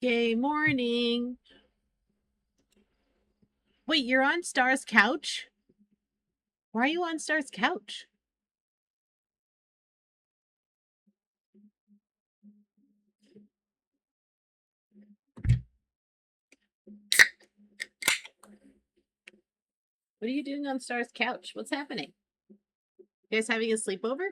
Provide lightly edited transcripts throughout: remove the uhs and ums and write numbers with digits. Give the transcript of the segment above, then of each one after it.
Gay morning. Wait, you're on Star's couch? Why are you on Star's couch? What are you doing on Star's couch? What's happening? You guys having a sleepover?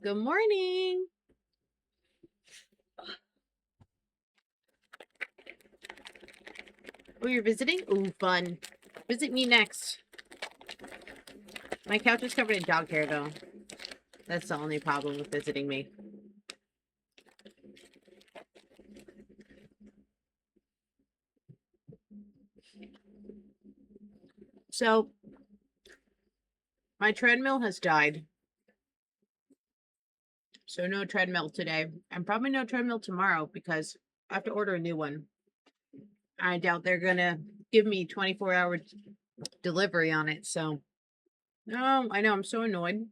Good morning. Oh, you're visiting? Ooh, fun. Visit me next. My couch is covered in dog hair, though. That's the only problem with visiting me. So, my treadmill has died. So, no treadmill today. And probably no treadmill tomorrow because I have to order a new one. I doubt they're going to give me 24-hour delivery on it. So, no, I know. I'm so annoyed.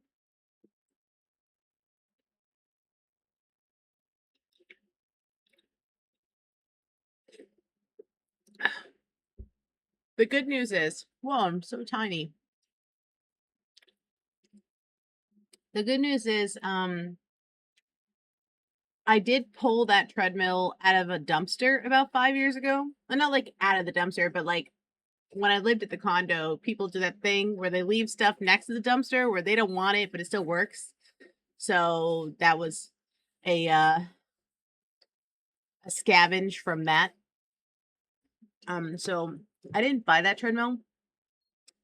The good news is, whoa, I'm so tiny. The good news is, I did pull that treadmill out of a dumpster about 5 years ago. Well, not like out of the dumpster, but like when I lived at the condo, people do that thing where they leave stuff next to the dumpster where they don't want it, but it still works. So that was a scavenge from that. So I didn't buy that treadmill.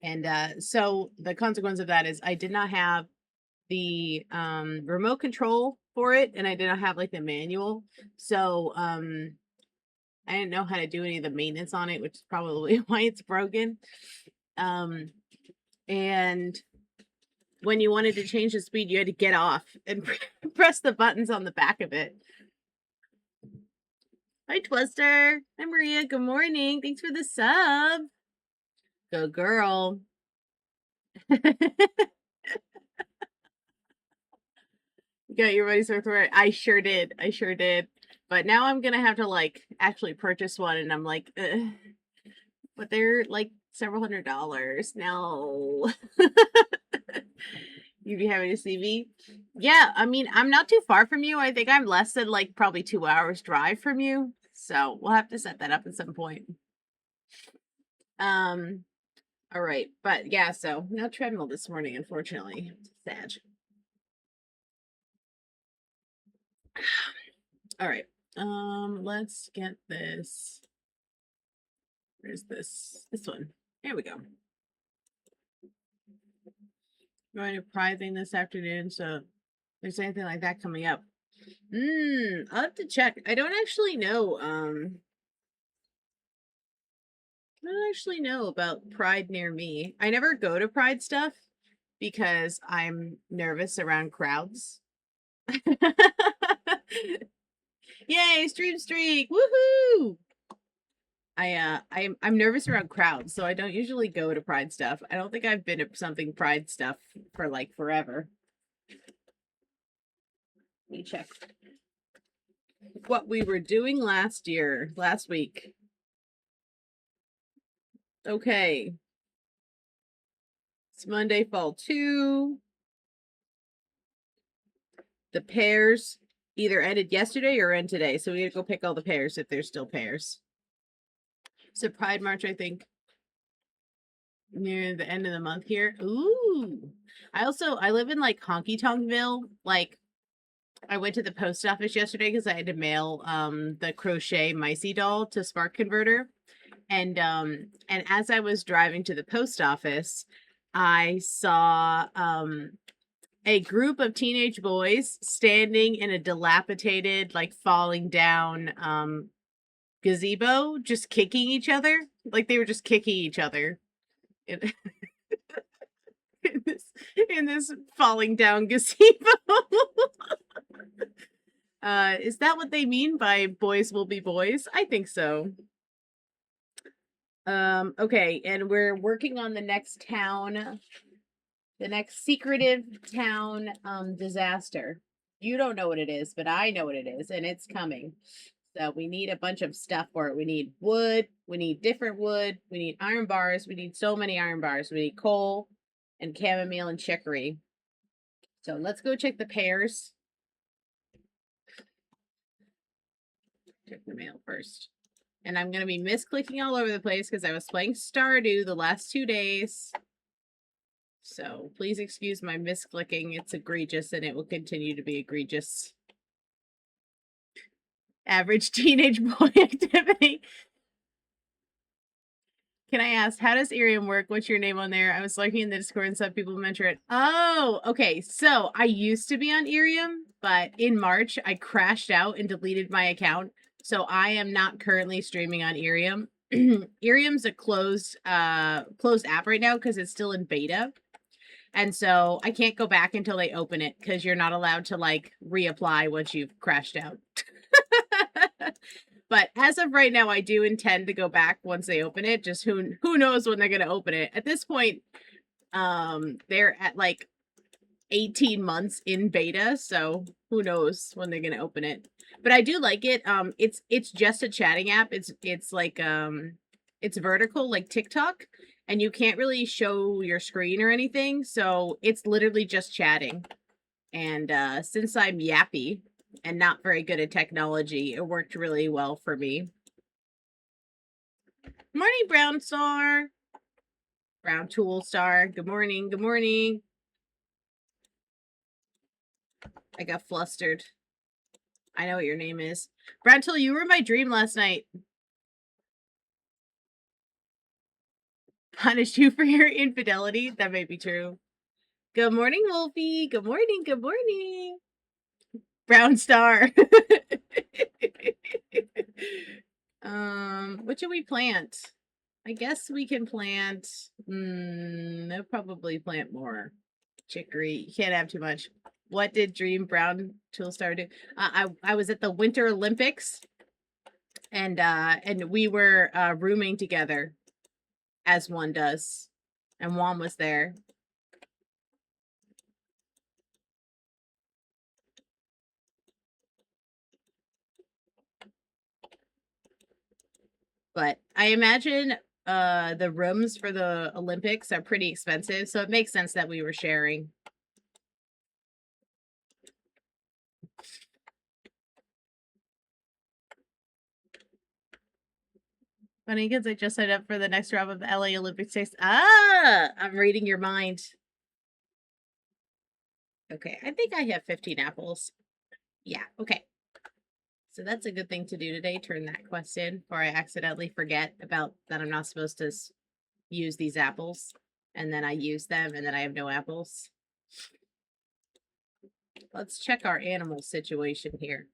And so the consequence of that is I did not have the remote control for it, and I did not have like the manual. So I didn't know how to do any of the maintenance on it, which is probably why it's broken. And when you wanted to change the speed, you had to get off and press the buttons on the back of it. Hi, Twister. Hi, Maria. Good morning. Thanks for the sub. Go, girl. Got your money's worth for it. I sure did. I sure did. But now I'm gonna have to like actually purchase one, and I'm like, ugh. But they're like several $100s. No. You'd be having to see me. Yeah, I mean, I'm not too far from you. I think I'm less than like probably 2 hours drive from you. So we'll have to set that up at some point. Um, all right. But yeah, so no treadmill this morning, unfortunately. Sad. All right. Let's get this. Where's this? This one. Here we go. Going to Pride thing this afternoon, so if there's anything like that coming up. I'll have to check. I don't actually know. I don't actually know about Pride near me. I never go to Pride stuff because I'm nervous around crowds. Yay, stream streak! Woohoo! I'm nervous around crowds, so I don't usually go to Pride stuff. I don't think I've been to something Pride stuff for like forever. Let me check what we were doing last week. Okay. It's Monday, fall 2. The pairs either ended yesterday or end today, so we gotta go pick all the pairs if there's still pairs. So Pride March, I think, near the end of the month here. Ooh. I live in like Honky Tonkville. Like I went to the post office yesterday because I had to mail the crochet Micey doll to Spark Converter. And as I was driving to the post office, I saw a group of teenage boys standing in a dilapidated, like falling down gazebo, just kicking each other. Like they were just kicking each other in, in this falling down gazebo. Is that what they mean by boys will be boys? I think so. Okay, and we're working on the next town, the next secretive town disaster. You don't know what it is, but I know what it is, and it's coming. So we need a bunch of stuff for it. We need wood, we need different wood, we need iron bars, we need so many iron bars. We need coal and chamomile and chicory. So let's go check the pears. Check the mail first. And I'm going to be misclicking all over the place because I was playing Stardew the last 2 days. So please excuse my misclicking. It's egregious and it will continue to be egregious. Average teenage boy activity. Can I ask, how does Irium work? What's your name on there? I was lurking in the Discord and some people mention it. Oh, okay. So I used to be on Irium, but in March I crashed out and deleted my account. So I am not currently streaming on Irium. Irium's a closed app right now because it's still in beta. And so I can't go back until they open it because you're not allowed to like reapply once you've crashed out. But as of right now, I do intend to go back once they open it. Just who knows when they're going to open it. At this point, they're at like 18 months in beta, so who knows when they're going to open it. But I do like it. It's just a chatting app. It's like it's vertical like TikTok, and you can't really show your screen or anything, so it's literally just chatting. And since I'm yappy and not very good at technology, it worked really well for me. Morning, Brown Star. Brown Tool Star. Good morning. Good morning. I got flustered. I know what your name is. Brown Tool, you were in my dream last night. Punished you for your infidelity. That may be true. Good morning, Wolfie. Good morning. Good morning. Brown Star. What should we plant? I guess we can plant. I'll probably plant more chicory. You can't have too much. What did Dream Brown Tool Star do? I was at the Winter Olympics, and we were rooming together, as one does, and Juan was there. But I imagine the rooms for the Olympics are pretty expensive, so it makes sense that we were sharing. Funny because I just signed up for the next round of the LA Olympics. Ah, I'm reading your mind. Okay, I think I have 15 apples. Yeah, okay. So that's a good thing to do today. Turn that quest in before I accidentally forget about that I'm not supposed to use these apples. And then I use them and then I have no apples. Let's check our animal situation here.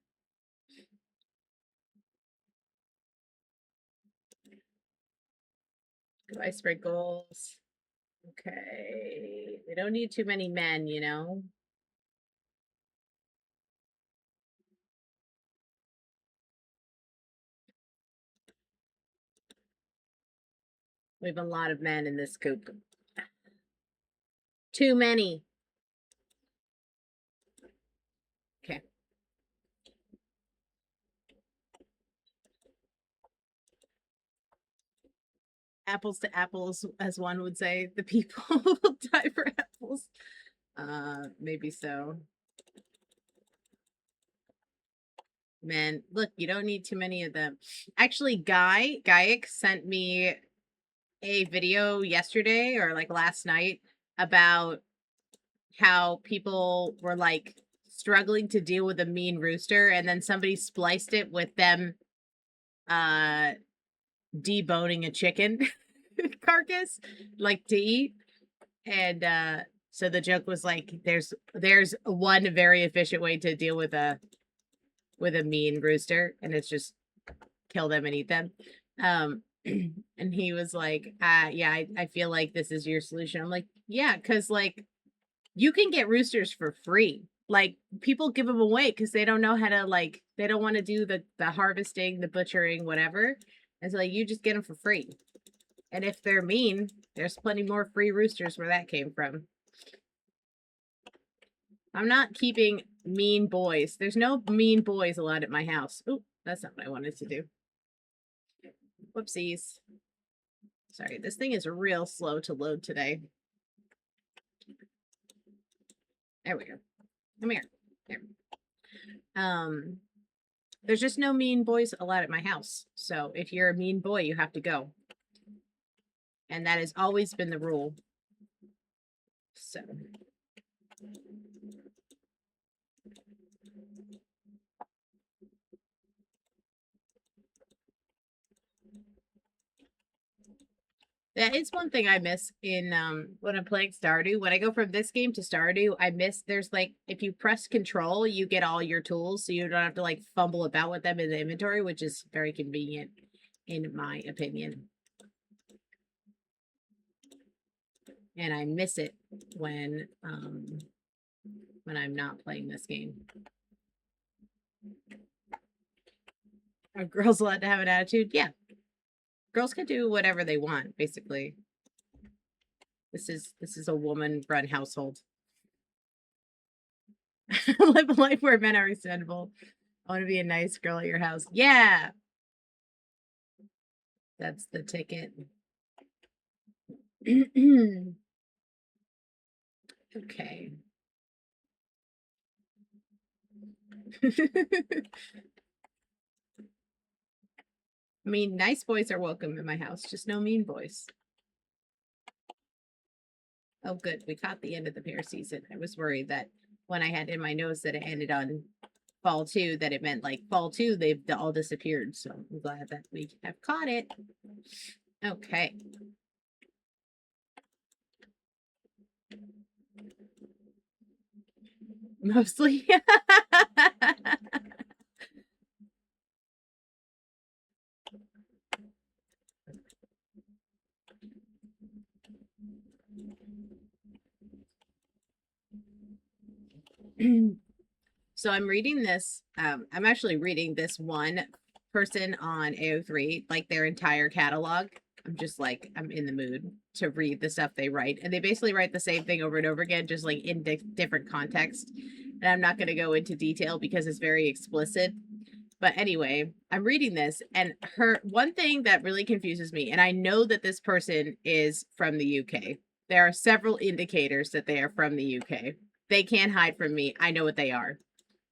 Goodbye, sprinkles. Okay. We don't need too many men, you know? We have a lot of men in this coop. Too many. Okay. Apples to apples, as one would say. The people will die for apples. Maybe so. Men, look, you don't need too many of them. Actually, Gaic sent me a video yesterday or like last night about how people were like struggling to deal with a mean rooster, and then somebody spliced it with them deboning a chicken carcass like to eat. And so the joke was like there's one very efficient way to deal with a mean rooster, and it's just kill them and eat them. And he was like, yeah, I feel like this is your solution. I'm like, yeah, because like you can get roosters for free. Like people give them away because they don't know how to, like, they don't want to do the harvesting, the butchering, whatever. And so like you just get them for free. And if they're mean, there's plenty more free roosters where that came from. I'm not keeping mean boys. There's no mean boys allowed at my house. Oh, that's not what I wanted to do. Whoopsies. Sorry, this thing is real slow to load today. There we go. Come here. There. There's just no mean boys allowed at my house. So if you're a mean boy, you have to go. And that has always been the rule. So. That is one thing I miss in when I'm playing Stardew. When I go from this game to Stardew, I miss there's like if you press control, you get all your tools, so you don't have to like fumble about with them in the inventory, which is very convenient in my opinion. And I miss it when I'm not playing this game. Are girls allowed to have an attitude? Yeah. Girls can do whatever they want, basically. This is a woman-run household. Live a life where men are respectable. I want to be a nice girl at your house. Yeah. That's the ticket. Okay. I mean, nice boys are welcome in my house, just no mean boys. Oh, good. We caught the end of the pear season. I was worried that when I had in my nose that it ended on fall 2, that it meant like fall 2, they've all disappeared. So I'm glad that we have caught it. Okay. Mostly. So I'm reading this. I'm actually reading this one person on AO3, like their entire catalog. I'm just like, I'm in the mood to read the stuff they write. And they basically write the same thing over and over again, just like in different context. And I'm not going to go into detail because it's very explicit. But anyway, I'm reading this, and her one thing that really confuses me, and I know that this person is from the UK. There are several indicators that they are from the UK. They can't hide from me. I know what they are,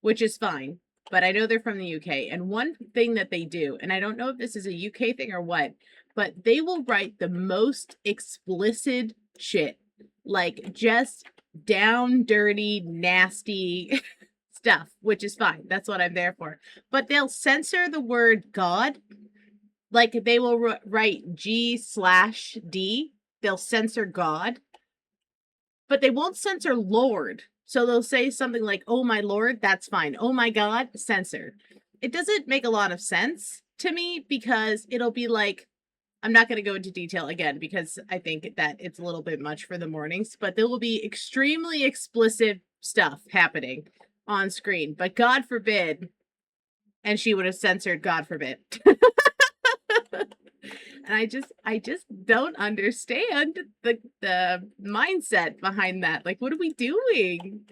which is fine. But I know they're from the UK. And one thing that they do, and I don't know if this is a UK thing or what, but they will write the most explicit shit. Like just down, dirty, nasty stuff, which is fine. That's what I'm there for. But they'll censor the word God. Like they will write G/D. They'll censor God. But they won't censor Lord. So they'll say something like, oh my Lord, that's fine. Oh my God, censored. It doesn't make a lot of sense to me because it'll be like, I'm not going to go into detail again because I think that it's a little bit much for the mornings, but there will be extremely explicit stuff happening on screen. But God forbid, and she would have censored God forbid. And I just don't understand the mindset behind that. Like, what are we doing?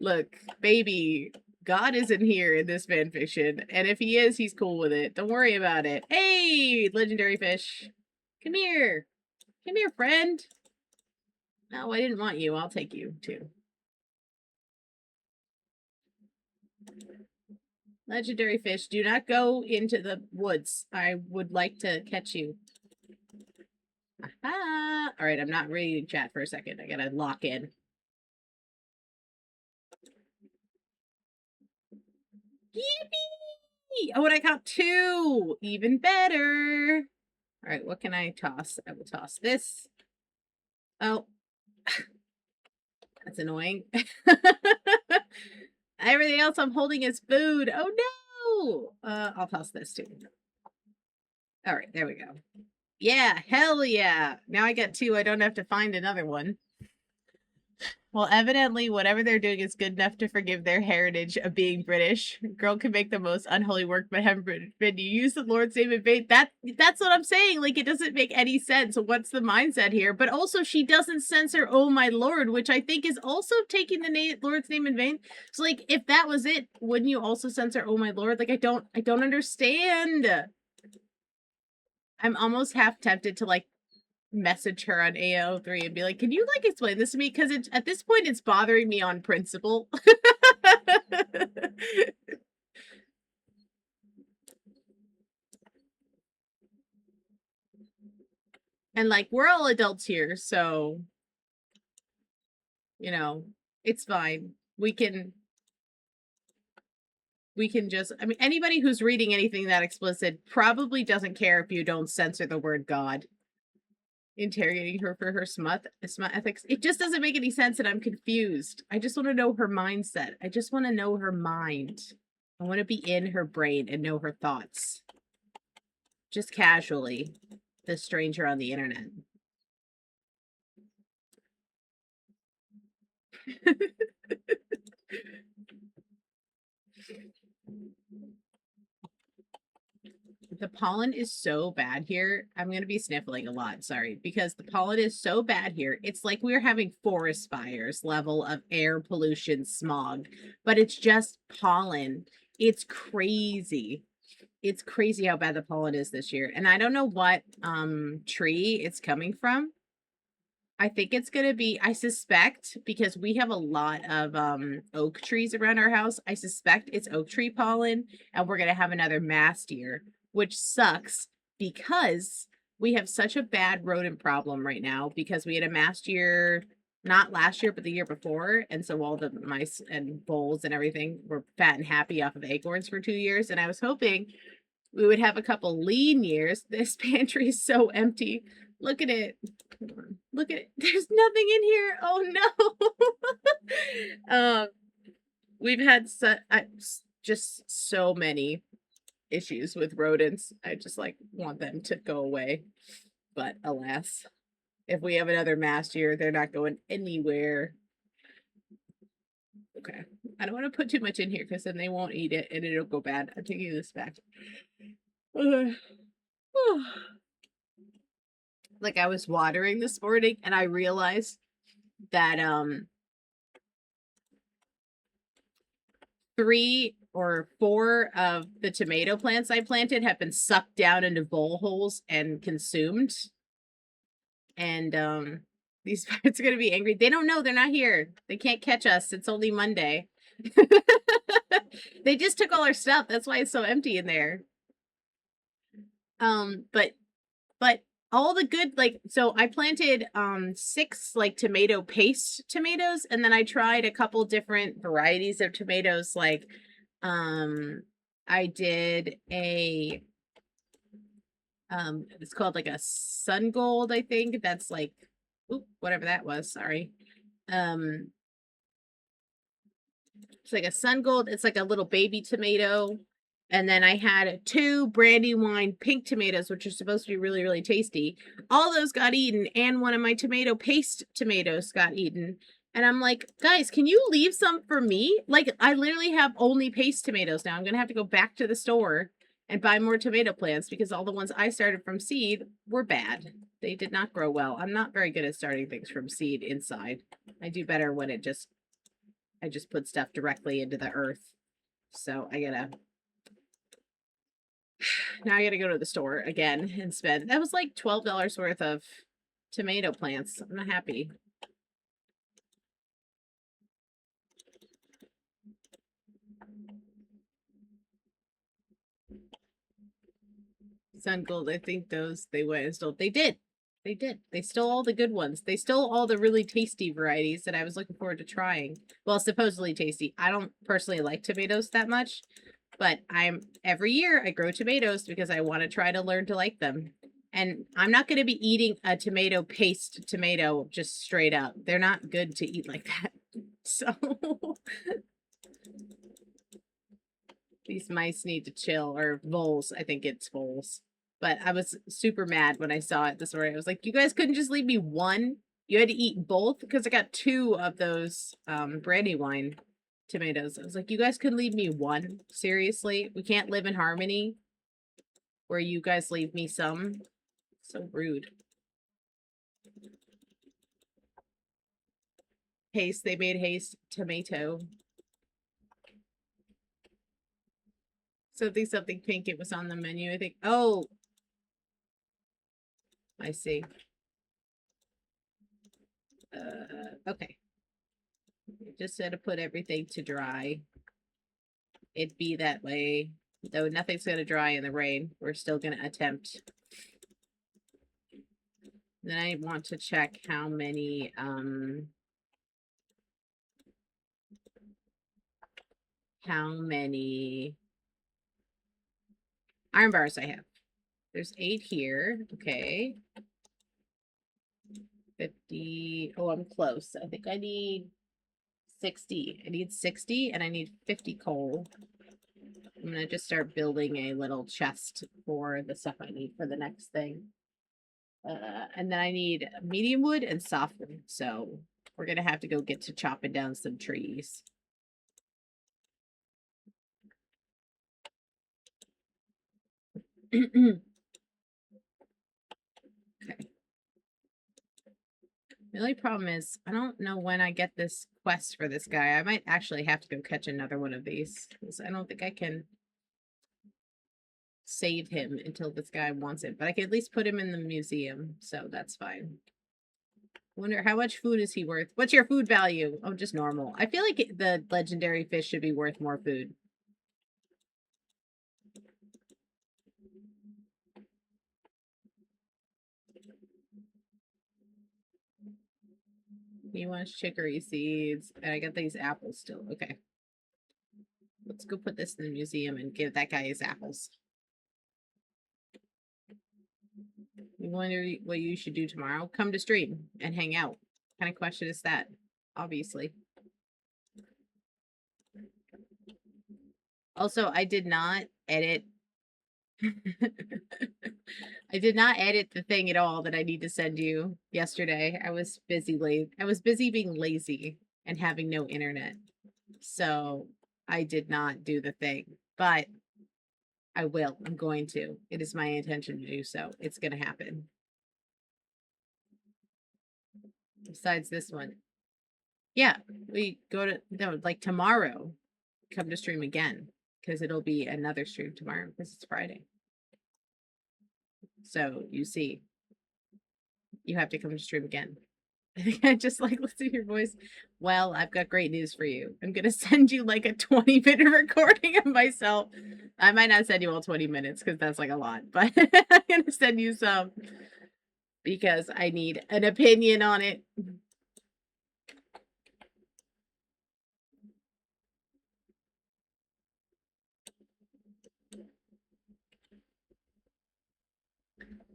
Look, baby, God isn't here in this fan fiction. And if he is, he's cool with it. Don't worry about it. Hey, legendary fish. Come here. Come here, friend. No, I didn't want you. I'll take you, too. Legendary fish, do not go into the woods. I would like to catch you. Aha! All right, I'm not reading chat for a second. I gotta lock in. Yippee! Oh, and I got 2! Even better! All right, what can I toss? I will toss this. Oh. That's annoying. Everything else I'm holding is food. Oh, no! I'll toss this, too. All right, there we go. Yeah, hell yeah! Now I got 2. I don't have to find another one. Well, evidently, whatever they're doing is good enough to forgive their heritage of being British. Girl can make the most unholy work, but haven't been. You use the Lord's name in vain. That's what I'm saying. Like, it doesn't make any sense. What's the mindset here? But also, she doesn't censor "Oh my Lord," which I think is also taking the Lord's name in vain. So, like, if that was it, wouldn't you also censor "Oh my Lord"? Like, I don't understand. I'm almost half tempted to like message her on AO3 and be like, can you like explain this to me? Because it's at this point it's bothering me on principle. And like we're all adults here, so you know, it's fine. We can just I mean anybody who's reading anything that explicit probably doesn't care if you don't censor the word God. Interrogating her for her smut ethics. It just doesn't make any sense and I'm confused. I just want to know her mindset. I just want to know her mind. I want to be in her brain and know her thoughts. Just casually. The stranger on the internet. The pollen is so bad here. I'm going to be sniffling a lot, sorry, because the pollen is so bad here. It's like we're having forest fires level of air pollution smog, but it's just pollen. It's crazy. It's crazy how bad the pollen is this year. And I don't know what tree it's coming from. I think it's going to be, I suspect, because we have a lot of oak trees around our house, I suspect it's oak tree pollen, and we're going to have another mast year, which sucks because we have such a bad rodent problem right now because we had a mast year, not last year, but the year before. And so all the mice and voles and everything were fat and happy off of acorns for 2 years. And I was hoping we would have a couple lean years. This pantry is so empty. Look at it. Look at it. There's nothing in here. Oh no. We've had just so many issues with rodents. I just like want them to go away. But alas, if we have another mass year, they're not going anywhere. Okay. I don't want to put too much in here because then they won't eat it and it'll go bad. I'm taking this back. Like I was watering this morning and I realized that 3 or 4 of the tomato plants I planted have been sucked down into vole holes and consumed. And these birds are gonna be angry. They don't know, they're not here. They can't catch us. It's only Monday. They just took all our stuff. That's why it's so empty in there. But all the good, like, so I planted 6 like tomato paste tomatoes, and then I tried a couple different varieties of tomatoes. Like I did a it's called like a sun gold, I think. That's like whatever that was, sorry. It's like a sun gold, it's like a little baby tomato. And then I had 2 Brandywine pink tomatoes, which are supposed to be really, really tasty. All those got eaten, and one of my tomato paste tomatoes got eaten. And I'm like, guys, can you leave some for me? Like, I literally have only paste tomatoes now. I'm going to have to go back to the store and buy more tomato plants because all the ones I started from seed were bad. They did not grow well. I'm not very good at starting things from seed inside. I do better when I just put stuff directly into the earth. So now I gotta go to the store again and spend, that was like $12 worth of tomato plants. I'm not happy. Sun Gold, I think those, they went and stole, they did. They stole all the good ones. They stole all the really tasty varieties that I was looking forward to trying. Well, supposedly tasty. I don't personally like tomatoes that much, but every year I grow tomatoes because I want to try to learn to like them. And I'm not going to be eating a tomato paste tomato just straight up. They're not good to eat like that. So these mice need to chill, or voles. I think it's voles. But I was super mad when I saw it this morning. I was like, you guys couldn't just leave me one? You had to eat both because I got 2 of those brandy wine tomatoes. I was like, you guys could leave me one. Seriously, we can't live in harmony where you guys leave me some. So rude. Haste. They made haste tomato. Something pink. It was on the menu. I think. Oh, I see. Okay. Just had to put everything to dry. It'd be that way. Though nothing's gonna dry in the rain. We're still gonna attempt. Then I want to check how many iron bars I have. There's 8 here. Okay. 50. Oh, I'm close. I think I need 60. I need 60 and I need 50 coal. I'm gonna just start building a little chest for the stuff I need for the next thing. And then I need medium wood and soft wood. So we're gonna have to go get to chopping down some trees. Okay. The only problem is I don't know when I get this quest for this guy. I might actually have to go catch another one of these because I don't think I can save him until this guy wants it. But I can at least put him in the museum, so that's fine. Wonder how much food is he worth? What's your food value? Oh, just normal. I feel like the legendary fish should be worth more food. He wants chicory seeds. And I got these apples still. Okay. Let's go put this in the museum and give that guy his apples. You wonder what you should do tomorrow? Come to stream and hang out. What kind of question is that? Obviously. Also, I did not edit. I did not edit the thing at all that I need to send you yesterday. I was busy being lazy and having no internet. So I did not do the thing, but I will. I'm going to. It is my intention to do so. It's going to happen. Besides this one. Yeah, we go to, no, like tomorrow, come to stream again because it'll be another stream tomorrow because it's Friday. So you see, you have to come to stream again. I think I just like listen to your voice. Well, I've got great news for you. I'm gonna send you like a 20-minute recording of myself. I might not send you all 20 minutes because that's like a lot, but I'm gonna send you some because I need an opinion on it.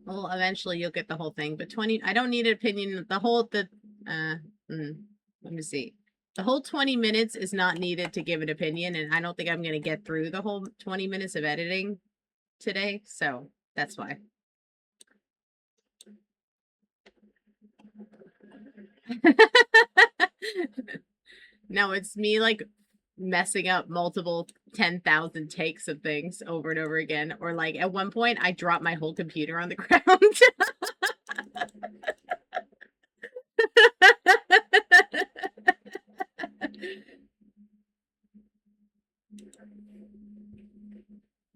Well, eventually you'll get the whole thing, but 20, I don't need an opinion. Let me see. The whole 20 minutes is not needed to give an opinion, and I don't think I'm going to get through the whole 20 minutes of editing today, so that's why. No, it's me like messing up multiple 10,000 takes of things over and over again, or like at one point I dropped my whole computer on the ground.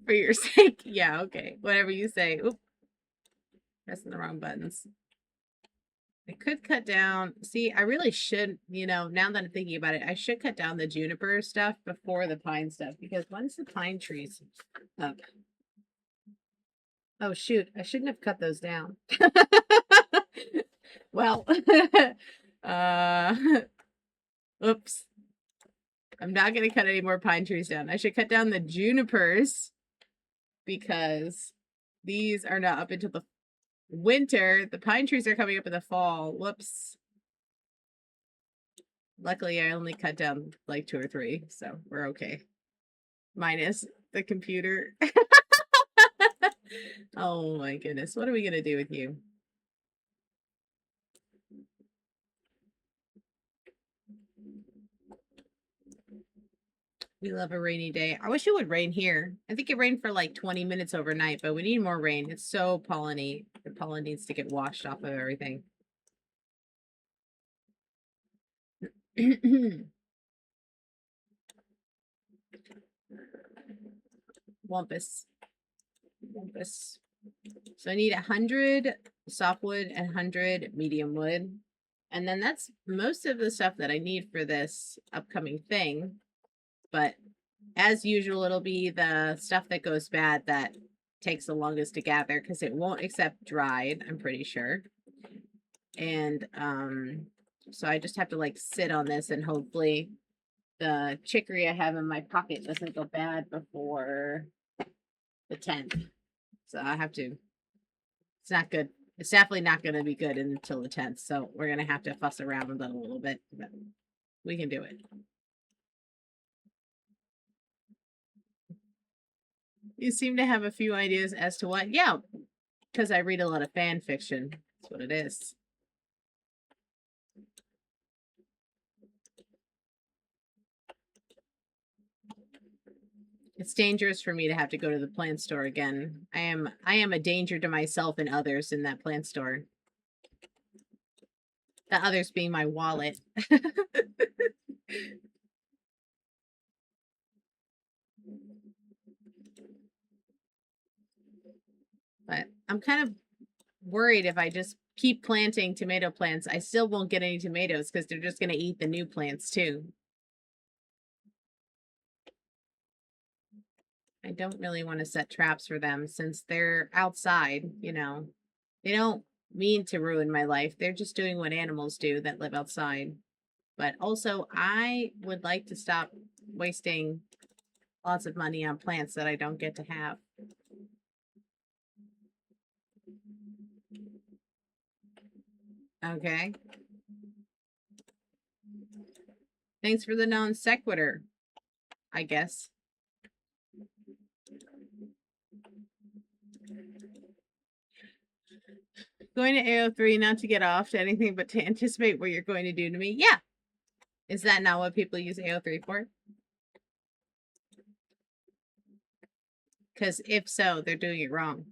For your sake. Yeah, okay. Whatever you say. Oop. Pressing the wrong buttons. I could cut down. See, I really should, now that I'm thinking about it, I should cut down the juniper stuff before the pine stuff because once the pine trees up. Oh, shoot. I shouldn't have cut those down. Well, oops. I'm not going to cut any more pine trees down. I should cut down the junipers because these are not up until the winter. The pine trees are coming up in the fall. Whoops. Luckily, I only cut down like 2 or 3, so we're okay. Minus the computer. Oh my goodness. What are we going to do with you? We love a rainy day. I wish it would rain here. I think it rained for like 20 minutes overnight, but we need more rain. It's so polleny. The pollen needs to get washed off of everything. Wampus. Wampus. So I need 100 softwood and 100 medium wood. And then that's most of the stuff that I need for this upcoming thing. But as usual, it'll be the stuff that goes bad that takes the longest to gather because it won't accept dried, I'm pretty sure. And so I just have to like sit on this and hopefully the chicory I have in my pocket doesn't go bad before the 10th. So I have to, it's not good. It's definitely not going to be good until the 10th. So we're going to have to fuss around with it a little bit, but we can do it. You seem to have a few ideas as to what? Yeah, because I read a lot of fan fiction. That's what it is. It's dangerous for me to have to go to the plant store again. I am a danger to myself and others in that plant store. The others being my wallet. But I'm kind of worried if I just keep planting tomato plants, I still won't get any tomatoes because they're just going to eat the new plants too. I don't really want to set traps for them since they're outside, you know. They don't mean to ruin my life. They're just doing what animals do that live outside. But also, I would like to stop wasting lots of money on plants that I don't get to have. Okay. Thanks for the non sequitur, I guess. Going to AO3 not to get off to anything but to anticipate what you're going to do to me. Yeah. Is that not what people use AO3 for? Because if so, they're doing it wrong.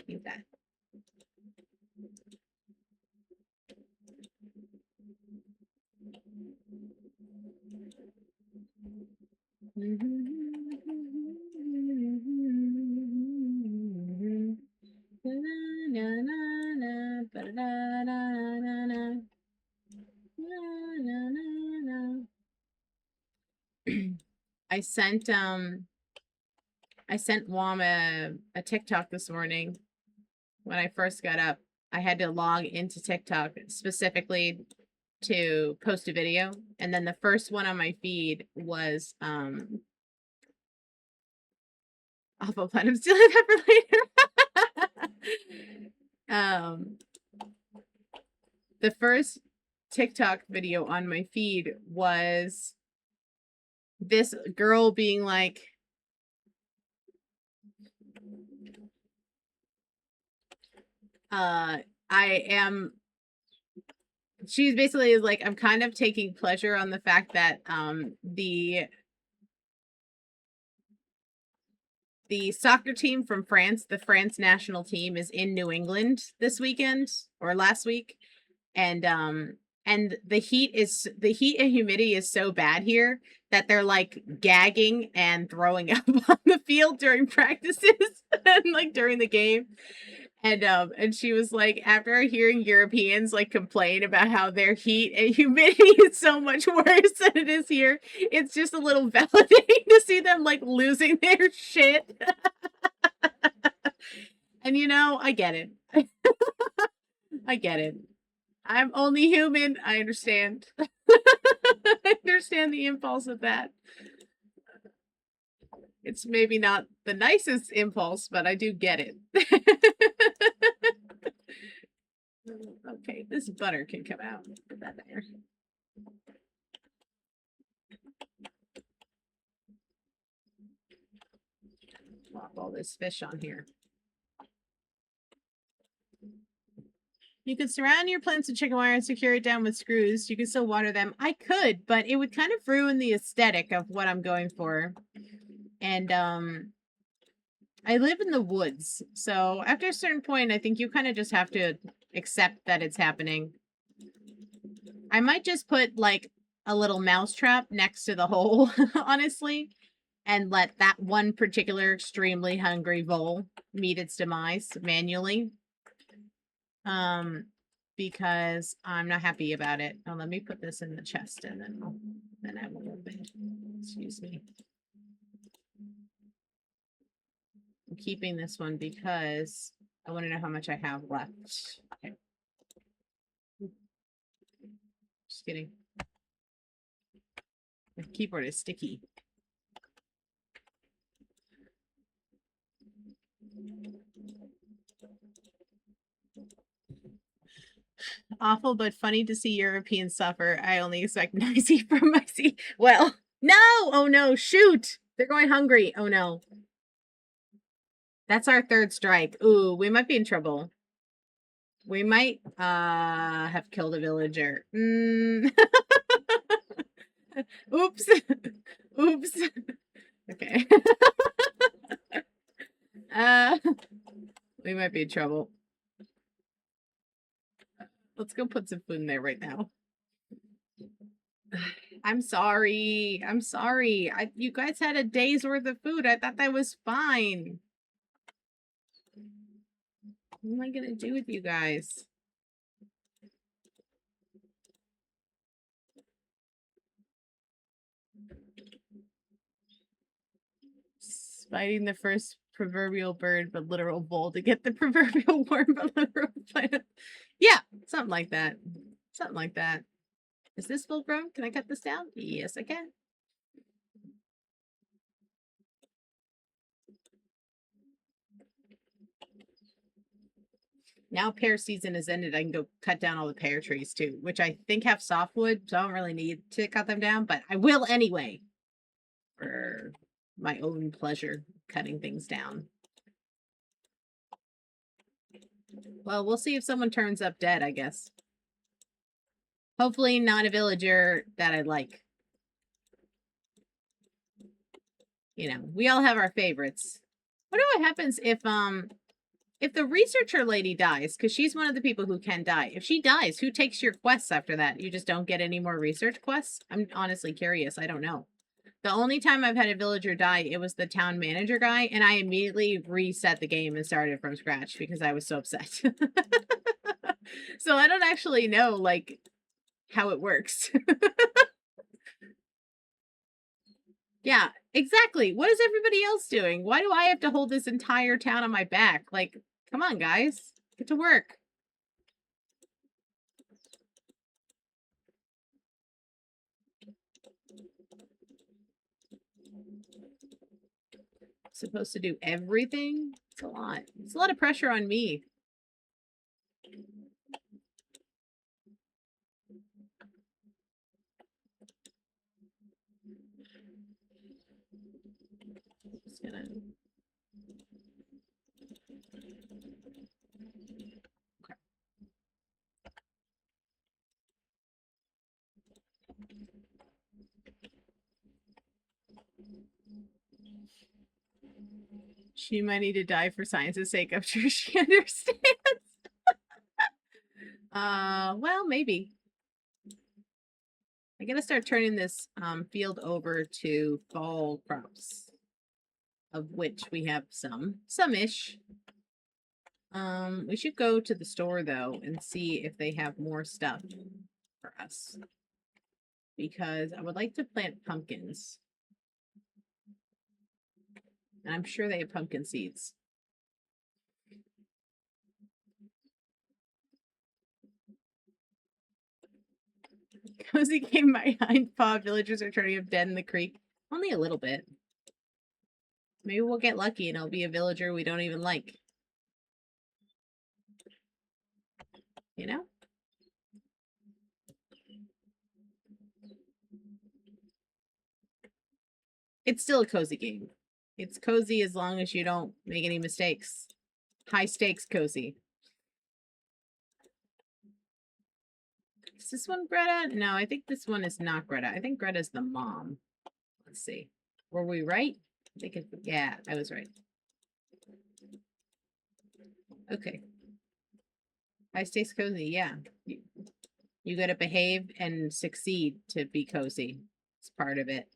Keep that. I sent Wom a TikTok this morning when I first got up. I had to log into TikTok specifically to post a video, and then the first one on my feed was I'll let him steal that for later. The first TikTok video on my feed was this girl being like, she's basically like, I'm kind of taking pleasure on the fact that the soccer team from France, the France national team, is in New England this weekend or last week. And the heat and humidity is so bad here that they're like gagging and throwing up on the field during practices and like during the game. And she was like, after hearing Europeans like complain about how their heat and humidity is so much worse than it is here, it's just a little validating to see them like losing their shit. And you know, I get it. I get it. I'm only human. I understand. I understand the impulse of that. It's maybe not the nicest impulse, but I do get it. Okay, this butter can come out. Put that there. Plop all this fish on here. You could surround your plants with chicken wire and secure it down with screws. You could still water them. I could, but it would kind of ruin the aesthetic of what I'm going for. And I live in the woods, so after a certain point, I think you kind of just have to accept that it's happening. I might just put like a little mouse trap next to the hole, honestly, and let that one particular extremely hungry vole meet its demise manually. Because I'm not happy about it. Oh, let me put this in the chest and then I will open. Excuse me. I'm keeping this one because I want to know how much I have left. Okay. Just kidding. The keyboard is sticky. Awful but funny to see Europeans suffer. I only expect noisy from my seat. Well, no! Oh no, shoot! They're going hungry. Oh no. That's our third strike. Ooh, we might be in trouble. We might have killed a villager. Oops. Oops. Okay. We might be in trouble. Let's go put some food in there right now. I'm sorry. I'm sorry. You guys had a day's worth of food. I thought that was fine. What am I gonna do with you guys? Fighting the first proverbial bird but literal bull to get the proverbial worm but literal plant. Yeah, something like that. Something like that. Is this full grown? Can I cut this down? Yes, I can. Now pear season is ended. I can go cut down all the pear trees too, which I think have softwood, so I don't really need to cut them down, but I will anyway. For my own pleasure, cutting things down. Well, we'll see if someone turns up dead, I guess. Hopefully not a villager that I like. You know, we all have our favorites. I wonder what happens if the researcher lady dies, because she's one of the people who can die. If she dies, who takes your quests after that? You just don't get any more research quests? I'm honestly curious. I don't know. The only time I've had a villager die, it was the town manager guy, and I immediately reset the game and started from scratch because I was so upset. So I don't actually know, like, how it works. Yeah, exactly. What is everybody else doing? Why do I have to hold this entire town on my back? Like, come on, guys. Get to work. Supposed to do everything? It's a lot. It's a lot of pressure on me. Just gonna... Okay. She might need to die for science's sake. I'm sure she understands. Well, maybe. I gotta start turning this field over to fall crops, of which we have some-ish. We should go to the store though and see if they have more stuff for us, because I would like to plant pumpkins. And I'm sure they have pumpkin seeds. Cozy game my hind paw. Villagers are turning up dead in the creek. Only a little bit. Maybe we'll get lucky and it'll be a villager we don't even like. You know? It's still a cozy game. It's cozy as long as you don't make any mistakes. High stakes cozy. this one Greta? No, I think this one is not Greta. I think Greta's the mom. Let's see. Were we right? I think yeah, I was right. Okay. High stakes cozy, yeah. You gotta behave and succeed to be cozy. It's part of it.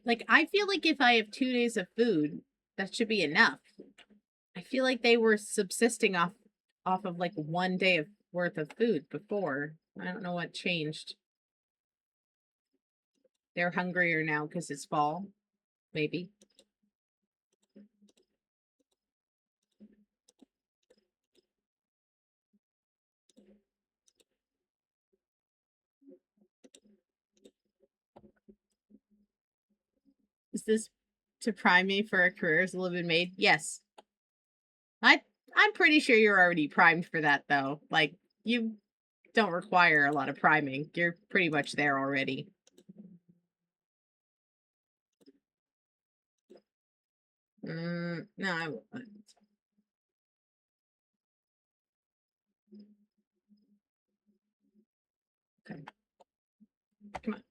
Like, I feel like if I have 2 days of food, that should be enough. I feel like they were subsisting off of like 1 day of worth of food before. I don't know what changed. They're hungrier now because it's fall, maybe. Is this to prime me for a career as a living maid? Yes. I'm pretty sure you're already primed for that though. Like, you don't require a lot of priming. You're pretty much there already. No, I won't. Okay. Come on.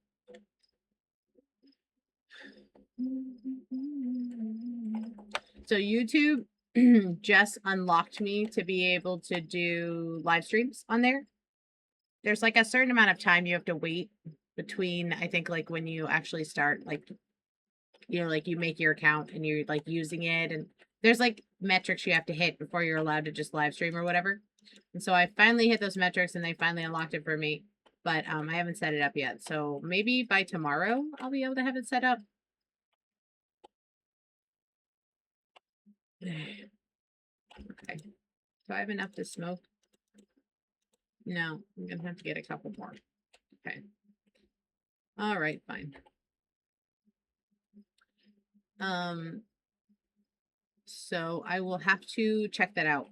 So YouTube just unlocked me to be able to do live streams on there. There's like a certain amount of time you have to wait between, I think, like when you actually start, like, you know, like you make your account and you're like using it, and there's like metrics you have to hit before you're allowed to just live stream or whatever. And so I finally hit those metrics and they finally unlocked it for me, but I haven't set it up yet. So maybe by tomorrow I'll be able to have it set up. Okay. Do I have enough to smoke? No, I'm gonna have to get a couple more. Okay. All right, fine. So I will have to check that out.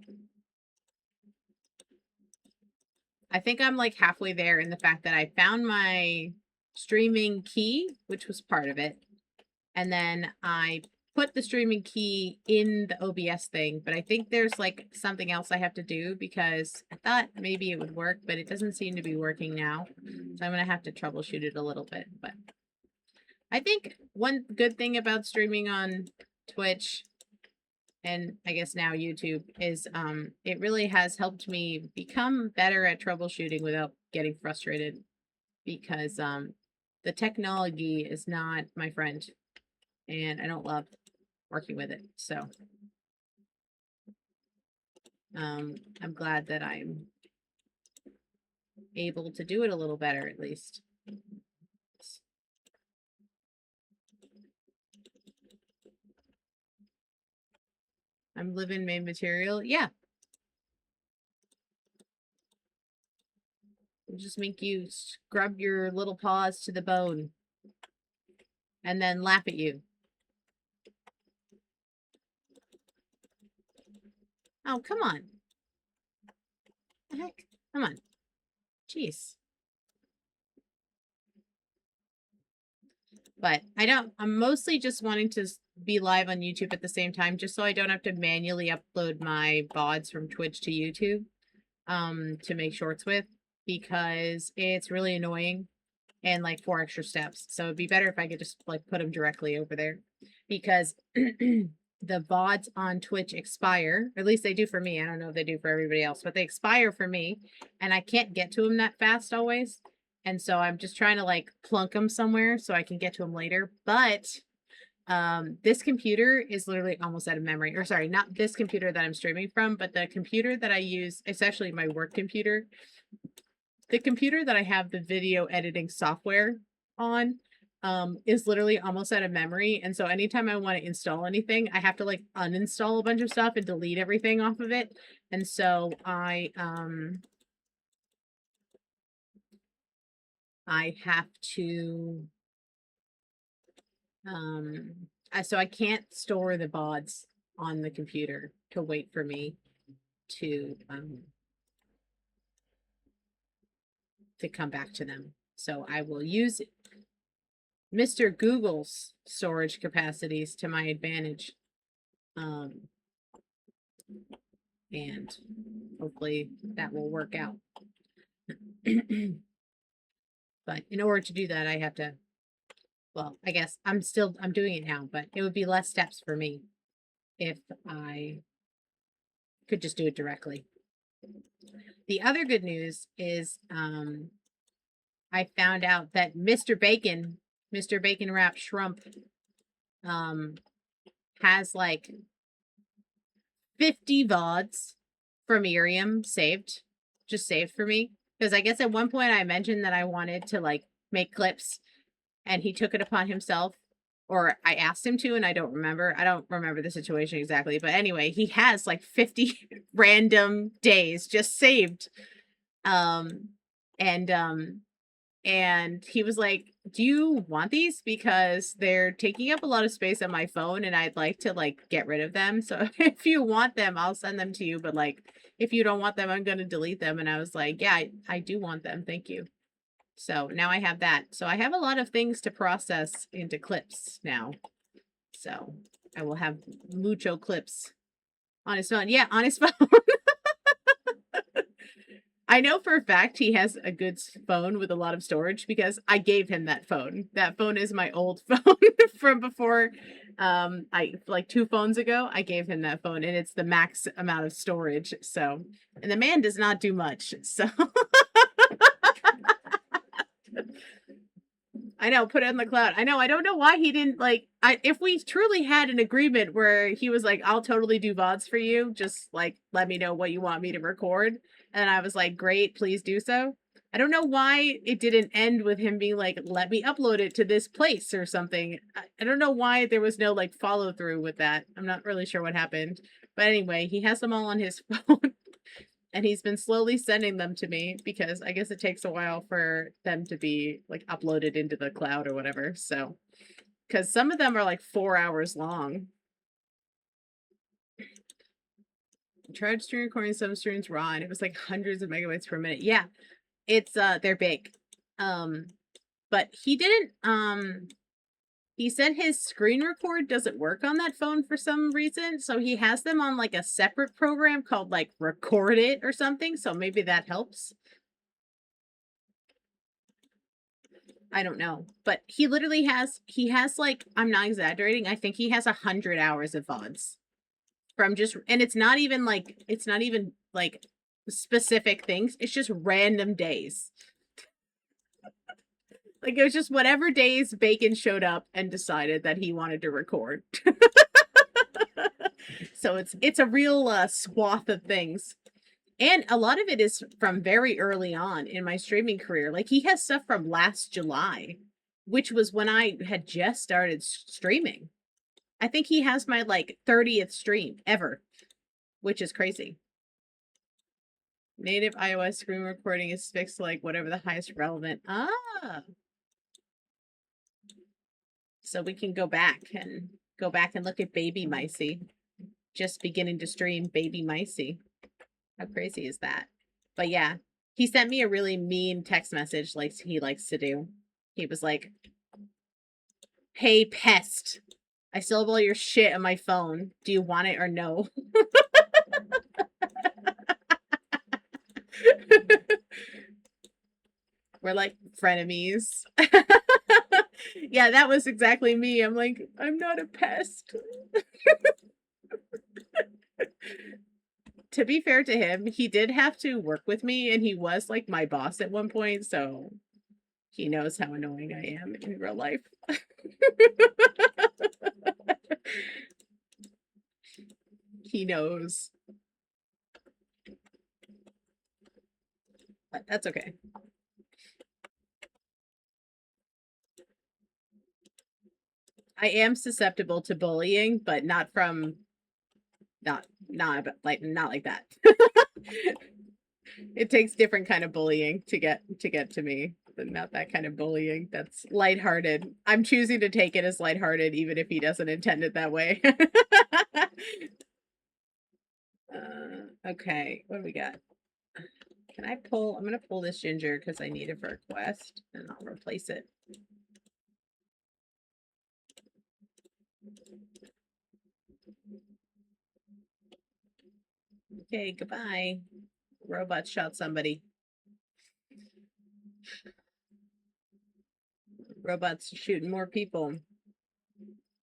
I think I'm like halfway there in the fact that I found my streaming key, which was part of it. And then I put the streaming key in the OBS thing, but I think there's like something else I have to do because I thought maybe it would work, but it doesn't seem to be working now. So I'm going to have to troubleshoot it a little bit, but I think one good thing about streaming on Twitch and I guess now YouTube is it really has helped me become better at troubleshooting without getting frustrated because the technology is not my friend and I don't love working with it. So I'm glad that I'm able to do it a little better at least. I'm living main material. Yeah. It'll just make you scrub your little paws to the bone and then laugh at you. Oh, come on. What the heck? Come on. Jeez. But I'm mostly just wanting to be live on YouTube at the same time, just so I don't have to manually upload my VODs from Twitch to YouTube to make shorts with, because it's really annoying and like 4 extra steps. So it'd be better if I could just like put them directly over there, because the VODs on Twitch expire, or at least they do for me. I don't know if they do for everybody else, but they expire for me and I can't get to them that fast always. And so I'm just trying to like plunk them somewhere so I can get to them later. But this computer is literally almost out of memory. Or sorry, not this computer that I'm streaming from, but the computer that I use, it's actually my work computer. The computer that I have the video editing software on is literally almost out of memory. And so anytime I want to install anything, I have to like uninstall a bunch of stuff and delete everything off of it. And so I have to so I can't store the VODs on the computer to wait for me to come back to them. So I will use Mr. Google's storage capacities to my advantage. And hopefully that will work out. But in order to do that, I have to, well, I guess I'm doing it now, but it would be less steps for me if I could just do it directly. The other good news is I found out that Mr. Bacon Wrap Shrimp has like 50 VODs from Miriam saved for me. Because I guess at one point I mentioned that I wanted to like make clips and he took it upon himself, or I asked him to, and I don't remember. I don't remember the situation exactly. But anyway, he has like 50 random days just saved. Um, and he was like, do you want these? Because they're taking up a lot of space on my phone and I'd like to like get rid of them. So if you want them, I'll send them to you. But like, if you don't want them, I'm going to delete them. And I was like, yeah, I do want them. Thank you. So now I have that. So I have a lot of things to process into clips now. So I will have mucho clips on his phone. Yeah, on his phone. I know for a fact he has a good phone with a lot of storage because I gave him that phone. That phone is my old phone from before. I like 2 phones ago, I gave him that phone and it's the max amount of storage. So, and the man does not do much. So I know, put it in the cloud. I know. I don't know why he didn't like. If we truly had an agreement where he was like, "I'll totally do VODs for you. Just like let me know what you want me to record," and I was like, "Great, please do so." I don't know why it didn't end with him being like, "Let me upload it to this place" or something. I don't know why there was no like follow through with that. I'm not really sure what happened, but anyway, he has them all on his phone. And he's been slowly sending them to me because I guess it takes a while for them to be like uploaded into the cloud or whatever. So, because some of them are like 4 hours long. I tried stream recording some streams raw and it was like hundreds of megabytes per minute. Yeah, it's they're big. But he didn't he said his screen record doesn't work on that phone for some reason. So he has them on like a separate program called like Record It or something. So maybe that helps. I don't know. But he literally has like, I'm not exaggerating. I think he has 100 hours of VODs from just, and it's not even like specific things. It's just random days. Like it was just whatever days Bacon showed up and decided that he wanted to record. So it's a real swath of things. And a lot of it is from very early on in my streaming career. Like he has stuff from last July, which was when I had just started streaming. I think he has my like 30th stream ever, which is crazy. Native iOS screen recording is fixed to like whatever the highest relevant. Ah. So we can go back and look at Baby Micey. Just beginning to stream Baby Micey. How crazy is that? But yeah, he sent me a really mean text message like he likes to do. He was like, "Hey, pest, I still have all your shit on my phone. Do you want it or no?" We're like frenemies. Yeah, that was exactly me. I'm like, I'm not a pest. To be fair to him, he did have to work with me and he was like my boss at one point, so he knows how annoying I am in real life. He knows. But that's okay. I am susceptible to bullying, but not like that. It takes different kind of bullying to get to me, but not that kind of bullying. That's lighthearted. I'm choosing to take it as lighthearted, even if he doesn't intend it that way. Okay, what do we got? Can I pull? I'm gonna pull this ginger because I need it for a quest, and I'll replace it. Okay, goodbye. Robot shot somebody. Robots shooting more people.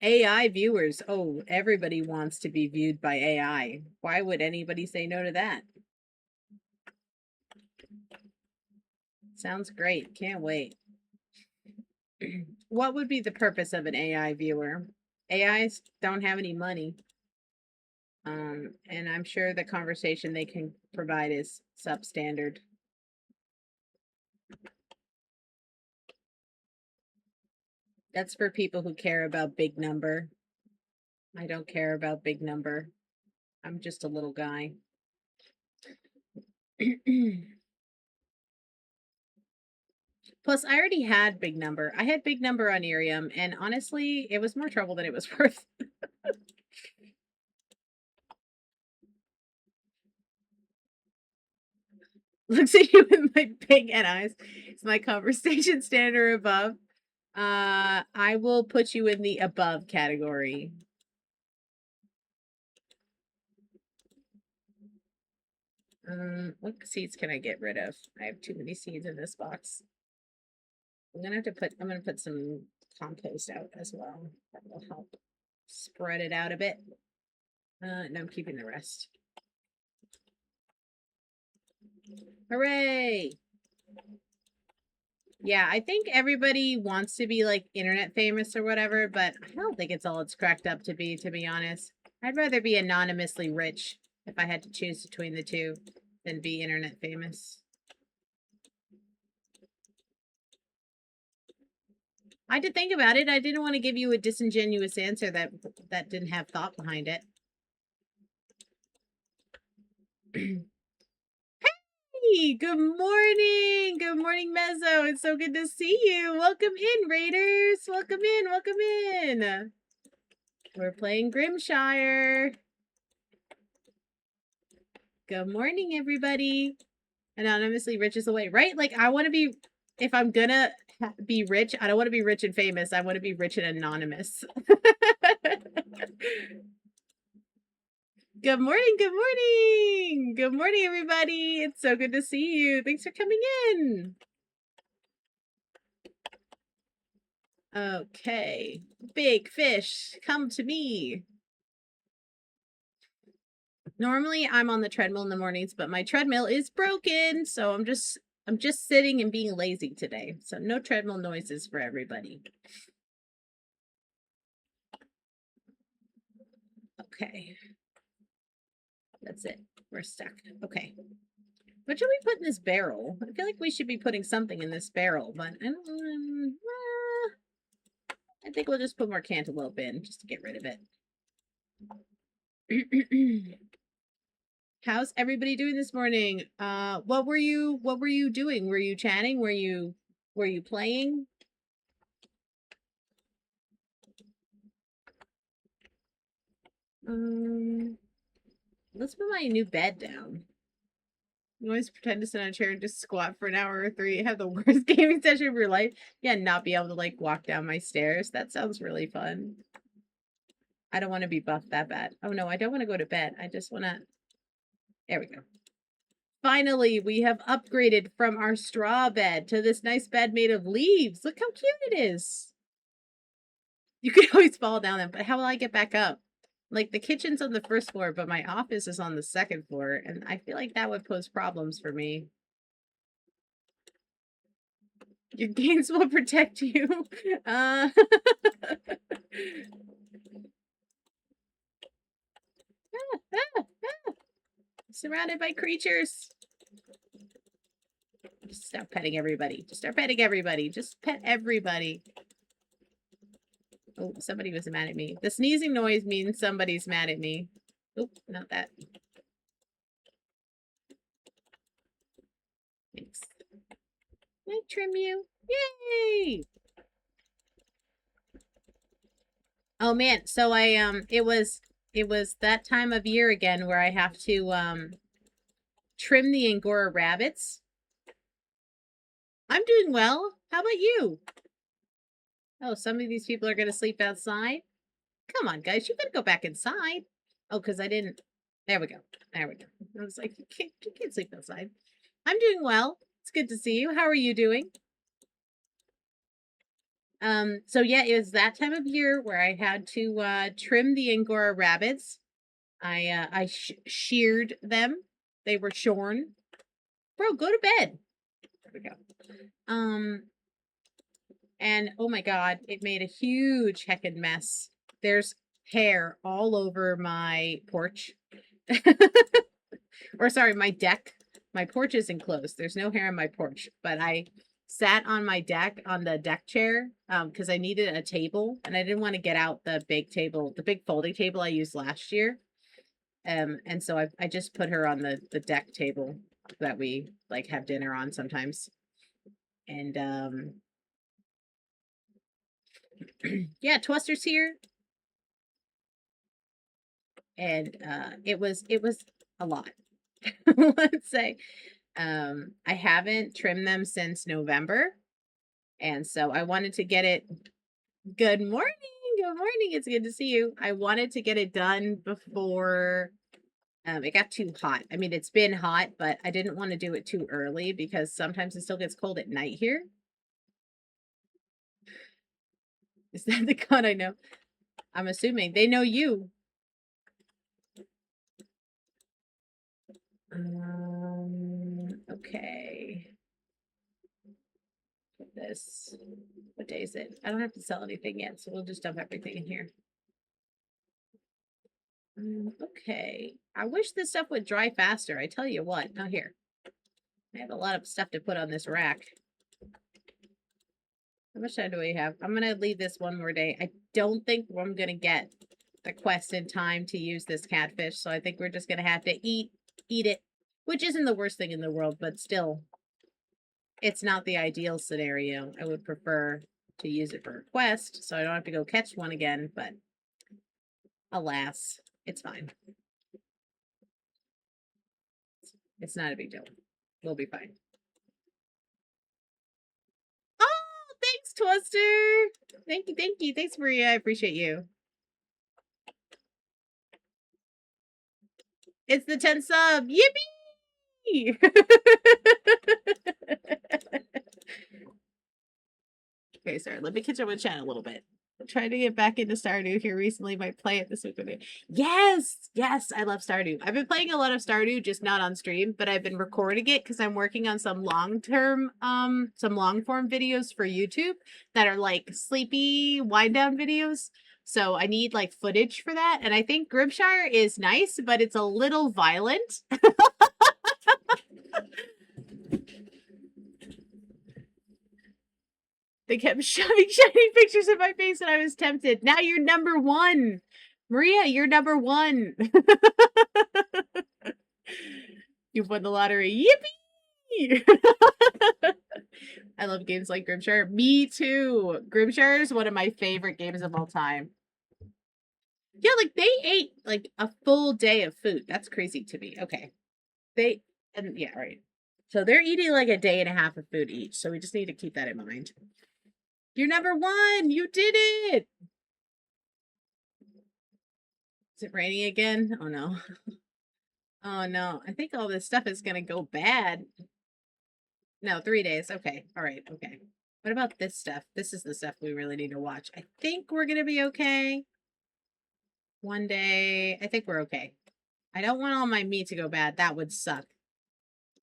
AI viewers. Oh, everybody wants to be viewed by AI. Why would anybody say no to that? Sounds great. Can't wait. What would be the purpose of an AI viewer? AIs don't have any money. And I'm sure the conversation they can provide is substandard. That's for people who care about big number. I don't care about big number. I'm just a little guy. Plus, I already had big number. I had big number on Irium, and honestly, it was more trouble than it was worth. Looks at you with my big head eyes. Is my conversation standard or above? I will put you in the above category. What seeds can I get rid of? I have too many seeds in this box. I'm gonna put some compost out as well. That will help spread it out a bit. No, I'm keeping the rest. Hooray! Yeah, I think everybody wants to be like internet famous or whatever, but I don't think it's all it's cracked up to be honest. I'd rather be anonymously rich if I had to choose between the two than be internet famous. I did think about it. I didn't want to give you a disingenuous answer that didn't have thought behind it. Hey, good morning. Good morning, Mezzo. It's so good to see you. Welcome in, Raiders. Welcome in. Welcome in. We're playing Grimshire. Good morning, everybody. Anonymously rich is the way, right? Like, I want to be, if I'm gonna be rich, I don't want to be rich and famous. I want to be rich and anonymous. Good morning, good morning. Good morning, everybody. It's so good to see you. Thanks for coming in. Okay. Big fish, come to me. Normally I'm on the treadmill in the mornings, but my treadmill is broken, so I'm just sitting and being lazy today. So no treadmill noises for everybody. Okay. That's it. We're stuck. Okay. What should we put in this barrel? I feel like we should be putting something in this barrel, but I don't. I think we'll just put more cantaloupe in just to get rid of it. How's everybody doing this morning? What were you doing? Were you chatting? Were you playing? Let's put my new bed down. You always pretend to sit on a chair and just squat for an hour or three. Have the worst gaming session of your life. Yeah, not be able to like walk down my stairs. That sounds really fun. I don't want to be buffed that bad. Oh no, I don't want to go to bed. I just want to. There we go. Finally, we have upgraded from our straw bed to this nice bed made of leaves. Look how cute it is. You can always fall down them, but how will I get back up? Like, the kitchen's on the first floor, but my office is on the second floor, and I feel like that would pose problems for me. Your gains will protect you. Surrounded by creatures. Just stop petting everybody. Just start petting everybody. Just pet everybody. Oh, somebody was mad at me. The sneezing noise means somebody's mad at me. Oh, not that. Thanks. Can I trim you? Yay! Oh man, so it was that time of year again where I have to trim the Angora rabbits. I'm doing well. How about you? Oh, some of these people are gonna sleep outside. Come on, guys, you gotta go back inside. Oh, because I didn't There we go. There we go. I was like, you can't sleep outside. I'm doing well. It's good to see you. How are you doing? So yeah, it was that time of year where I had to trim the Angora rabbits. I sheared them. They were shorn. Bro, go to bed. There we go. Um, and oh my god, it made a huge heckin' mess. There's hair all over my porch. Or sorry, my deck. My porch is enclosed. There's no hair on my porch, but I sat on my deck on the deck chair because I needed a table and I didn't want to get out the big table, the big folding table I used last year. And so I just put her on the deck table that we like have dinner on sometimes. And yeah, Twister's here. And it was a lot. Let's say. I haven't trimmed them since November. And so I wanted to get it. Good morning. Good morning. It's good to see you. I wanted to get it done before it got too hot. I mean, it's been hot, but I didn't want to do it too early because sometimes it still gets cold at night here. Is that the god I know? I'm assuming they know you. Okay. Put this. What day is it? I don't have to sell anything yet, so we'll just dump everything in here. Okay. I wish this stuff would dry faster. I tell you what. Now here. I have a lot of stuff to put on this rack. How much time do we have? I'm going to leave this one more day. I don't think I'm going to get the quest in time to use this catfish, so I think we're just going to have to eat it, which isn't the worst thing in the world, but still, it's not the ideal scenario. I would prefer to use it for a quest, so I don't have to go catch one again, but alas, it's fine. It's not a big deal. We'll be fine. Oh, thanks, Twister. Thank you, thank you. Thanks, Maria. I appreciate you. It's the 10 sub. Yippee! Okay, sorry. Let me catch up with chat a little bit. I'm trying to get back into Stardew here recently. Might play it this week. Yes, yes, I love Stardew. I've been playing a lot of Stardew, just not on stream, but I've been recording it because I'm working on some long form videos for YouTube that are like sleepy wind down videos. So I need like footage for that. And I think Grimshire is nice, but it's a little violent. They kept shoving shiny pictures in my face and I was tempted. Now you're number one. Maria, you're number one. You've won the lottery. Yippee! I love games like Grimshire. Me too. Grimshire is one of my favorite games of all time. Yeah, like they ate like a full day of food. That's crazy to me. Okay. Yeah, right. So they're eating like a day and a half of food each. So we just need to keep that in mind. You're number one. You did it. Is it raining again? Oh no. Oh no. I think all this stuff is going to go bad. No, 3 days. Okay. All right. Okay. What about this stuff? This is the stuff we really need to watch. I think we're going to be okay. One day. I think we're okay. I don't want all my meat to go bad. That would suck.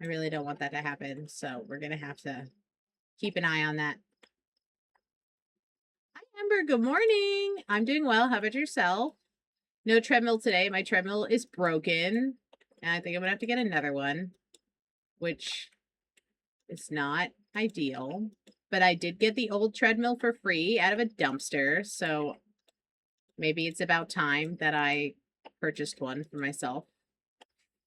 I really don't want that to happen. So we're going to have to keep an eye on that. Hi, Amber. Good morning. I'm doing well. How about yourself? No treadmill today. My treadmill is broken. And I think I'm going to have to get another one, which is not ideal. But I did get the old treadmill for free out of a dumpster. So maybe it's about time that I purchased one for myself.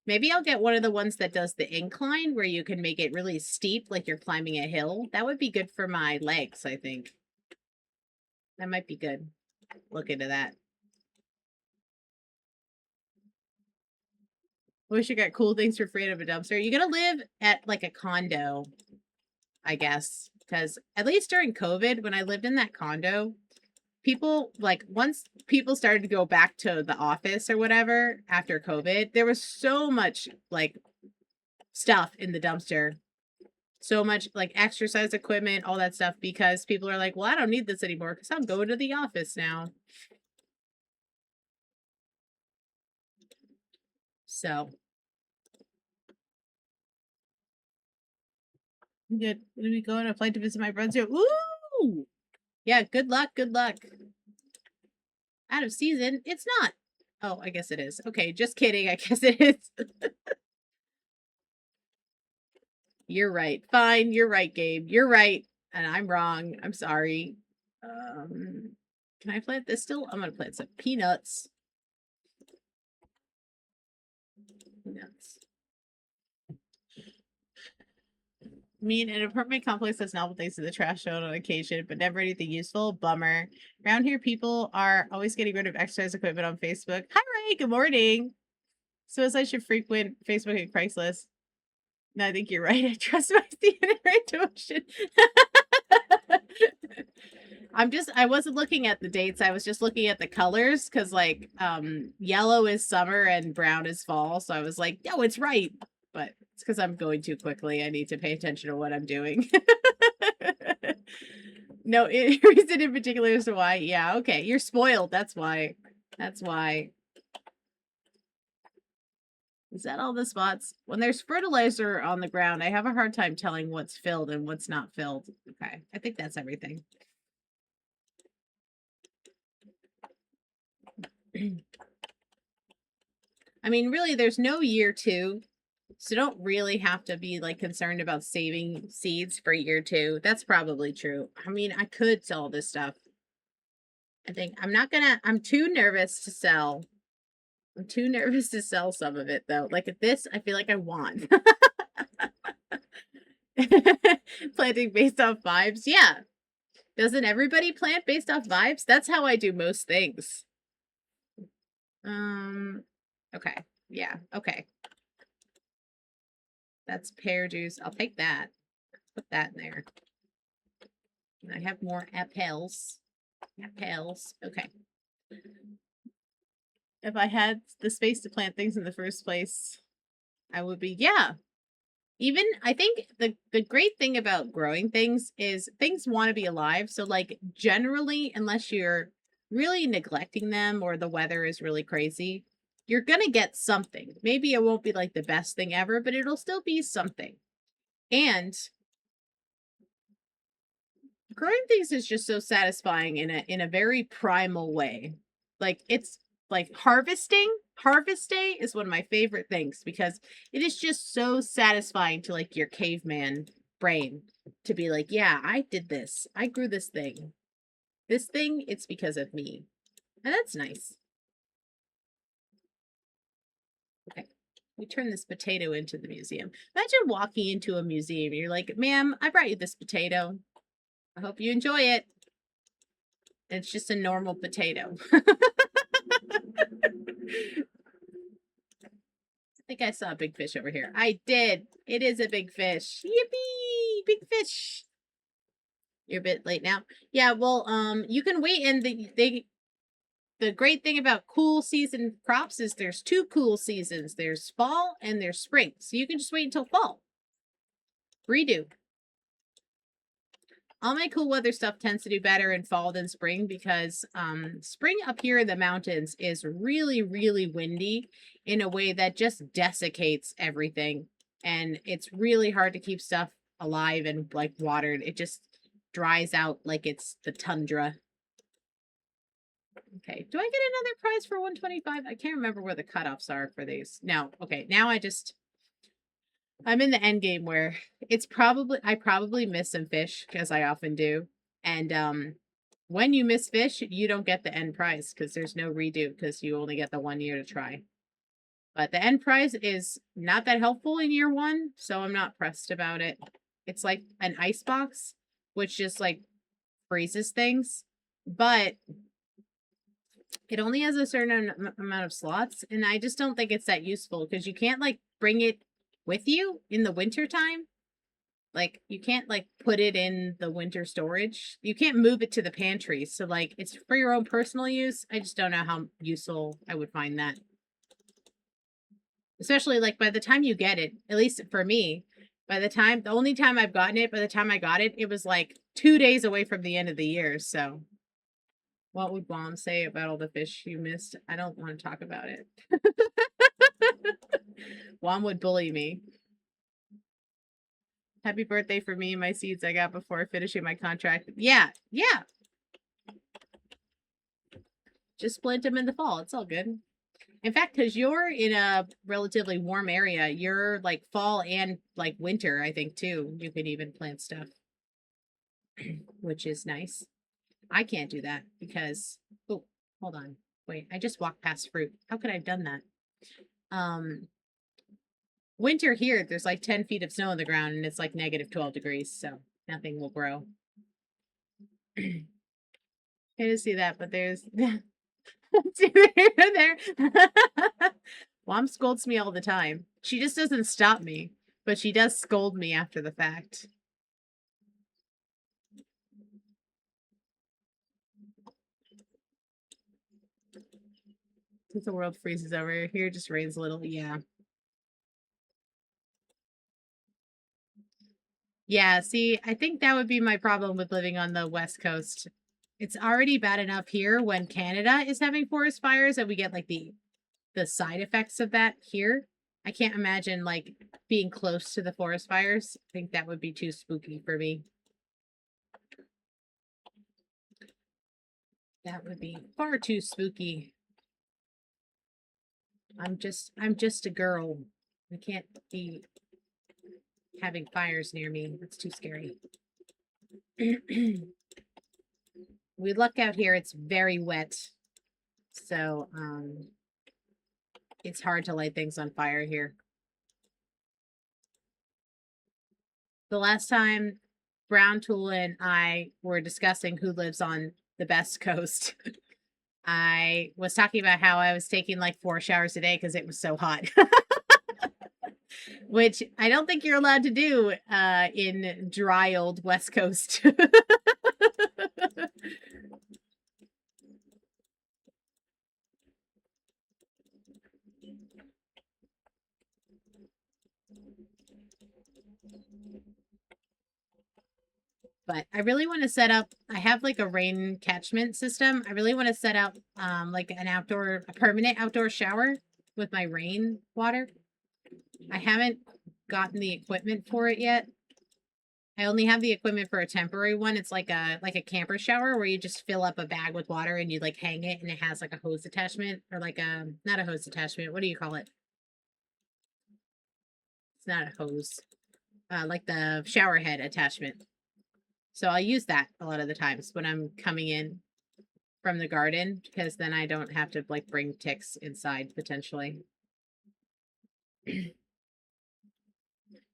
Maybe I'll get one of the ones that does the incline where you can make it really steep like you're climbing a hill. That would be good for my legs, I think. That might be good. Look into that. Wish you got cool things for free out of a dumpster. You're going to live at like a condo, I guess. Because at least during COVID, when I lived in that condo, people, like, once people started to go back to the office or whatever after COVID, there was so much like stuff in the dumpster, so much like exercise equipment, all that stuff, because people are like, well, I don't need this anymore because I'm going to the office now. So good. Gonna be going on a flight to visit my friends here. Ooh, yeah. Good luck. Good luck. Out of season? It's not. Oh, I guess it is. Okay, just kidding. I guess it is. You're right. Fine. You're right, Gabe. You're right. And I'm wrong. I'm sorry. Can I plant this still? I'm gonna plant some peanuts. Peanuts. I mean, an apartment complex has novel things in the trash shown on occasion, but never anything useful. Bummer. Around here, people are always getting rid of exercise equipment on Facebook. Hi, Ray. Good morning. So as I should frequent Facebook and Craigslist. No, I think you're right. I trust my intuition. I wasn't looking at the dates. I was just looking at the colors because like yellow is summer and brown is fall. So I was like, no, it's right. But it's because I'm going too quickly. I need to pay attention to what I'm doing. No reason in particular as to why. Yeah, okay. You're spoiled. That's why. That's why. Is that all the spots? When there's fertilizer on the ground, I have a hard time telling what's filled and what's not filled. Okay. I think that's everything. I mean, really, there's no year 2. So don't really have to be like concerned about saving seeds for year 2. That's probably true. I mean, I could sell this stuff. I think I'm too nervous to sell. I'm too nervous to sell some of it though. Like at this, I feel like I won. Planting based off vibes. Yeah. Doesn't everybody plant based off vibes? That's how I do most things. Okay. Yeah. Okay. That's pear juice. I'll take that. Put that in there. I have more apples. Apples. Okay. If I had the space to plant things in the first place, I would be, yeah. Even, I think the great thing about growing things is things want to be alive. So, like, generally, unless you're really neglecting them or the weather is really crazy, you're going to get something. Maybe it won't be like the best thing ever, but it'll still be something. And growing things is just so satisfying in a very primal way. Like it's like harvest day is one of my favorite things because it is just so satisfying to like your caveman brain to be like, yeah, I did this. I grew this thing. This thing, it's because of me. And that's nice. Okay. We turn this potato into the museum. Imagine walking into a museum and you're like, ma'am, I brought you this potato. I hope you enjoy it. It's just a normal potato. I think I saw a big fish over here. I did. It is a big fish. Yippee! Big fish. You're a bit late now. Yeah, well, you can wait, and the great thing about cool season crops is there's 2 cool seasons. There's fall and there's spring. So you can just wait until fall. Redo. All my cool weather stuff tends to do better in fall than spring because spring up here in the mountains is really, really windy in a way that just desiccates everything. And it's really hard to keep stuff alive and like watered. It just dries out like it's the tundra. Okay, do I get another prize for 125? I can't remember where the cutoffs are for these. No, okay, now I'm in the end game where I probably miss some fish because I often do. And when you miss fish, you don't get the end prize because there's no redo because you only get the 1 year to try. But the end prize is not that helpful in year 1, so I'm not pressed about it. It's like an ice box, which just like freezes things, but it only has a certain amount of slots, and I just don't think it's that useful because you can't like bring it with you in the winter time. Like, you can't, like, put it in the winter storage. You can't move it to the pantry. So, like, it's for your own personal use. I just don't know how useful I would find that. Especially, like, by the time you get it, at least for me, the only time I've gotten it, by the time I got it, it was, like, 2 days away from the end of the year, so what would Mom say about all the fish you missed? I don't wanna talk about it. Mom would bully me. Happy birthday for me and my seeds I got before finishing my contract. Yeah, yeah. Just plant them in the fall. It's all good. In fact, because you're in a relatively warm area, you're like fall and like winter, I think too. You can even plant stuff, which is nice. I can't do that because, oh, hold on. Wait, I just walked past fruit. How could I have done that? Winter here, there's like 10 feet of snow on the ground and it's like negative 12 degrees, so nothing will grow. I didn't see that, but there's there. Mom scolds me all the time. She just doesn't stop me, but she does scold me after the fact. Since the world freezes over, here just rains a little. Yeah. Yeah, see, I think that would be my problem with living on the West Coast. It's already bad enough here when Canada is having forest fires and we get like the side effects of that here. I can't imagine like being close to the forest fires. I think that would be too spooky for me. That would be far too spooky. I'm just a girl. I can't be having fires near me. That's too scary. We luck out here, it's very wet. So it's hard to light things on fire here. The last time Brown Tool and I were discussing who lives on the best coast, I was talking about how I was taking like 4 showers a day because it was so hot. Which I don't think you're allowed to do in dry old West Coast. But I really want to set up, I have like a rain catchment system. I really want to set up like a permanent outdoor shower with my rain water. I haven't gotten the equipment for it yet. I only have the equipment for a temporary one. It's like a camper shower where you just fill up a bag with water and you like hang it and it has like a hose attachment or like a not a hose attachment. What do you call it? It's not a hose. Like the shower head attachment. So I'll use that a lot of the times when I'm coming in from the garden because then I don't have to like bring ticks inside potentially.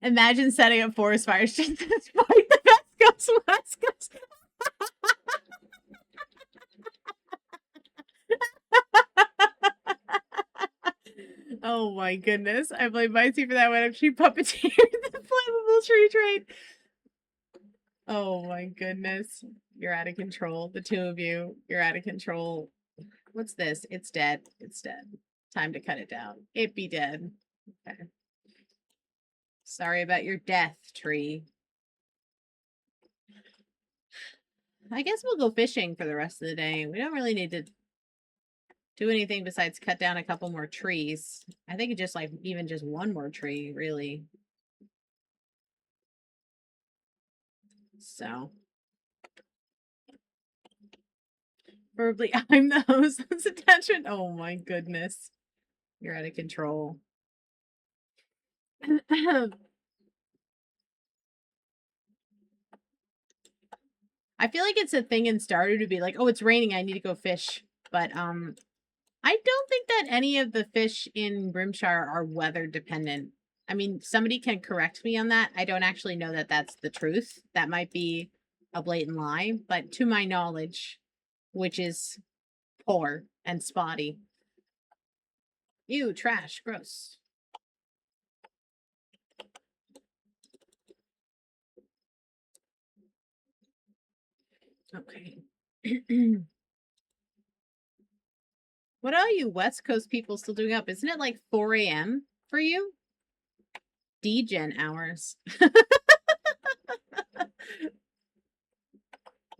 Imagine setting up forest fires just to spite the West Coast. Oh my goodness. I blame Micey for that one. She puppeteered the flammable tree trade. Oh my goodness. You're out of control. The two of you, you're out of control. What's this? It's dead. It's dead. Time to cut it down. It be dead. Okay. Sorry about your death, tree. I guess we'll go fishing for the rest of the day. We don't really need to do anything besides cut down a couple more trees. I think just like even just one more tree, really. So probably I'm the host. That's attention. Oh my goodness. You're out of control. I feel like it's a thing in Stardew to be like, oh, it's raining, I need to go fish. But I don't think that any of the fish in Grimshire are weather dependent. I mean, somebody can correct me on that. I don't actually know that that's the truth. That might be a blatant lie, but to my knowledge, which is poor and spotty. Ew, trash, gross. Okay. What are you West Coast people still doing up? Isn't it like 4 a.m. for you? D-gen hours.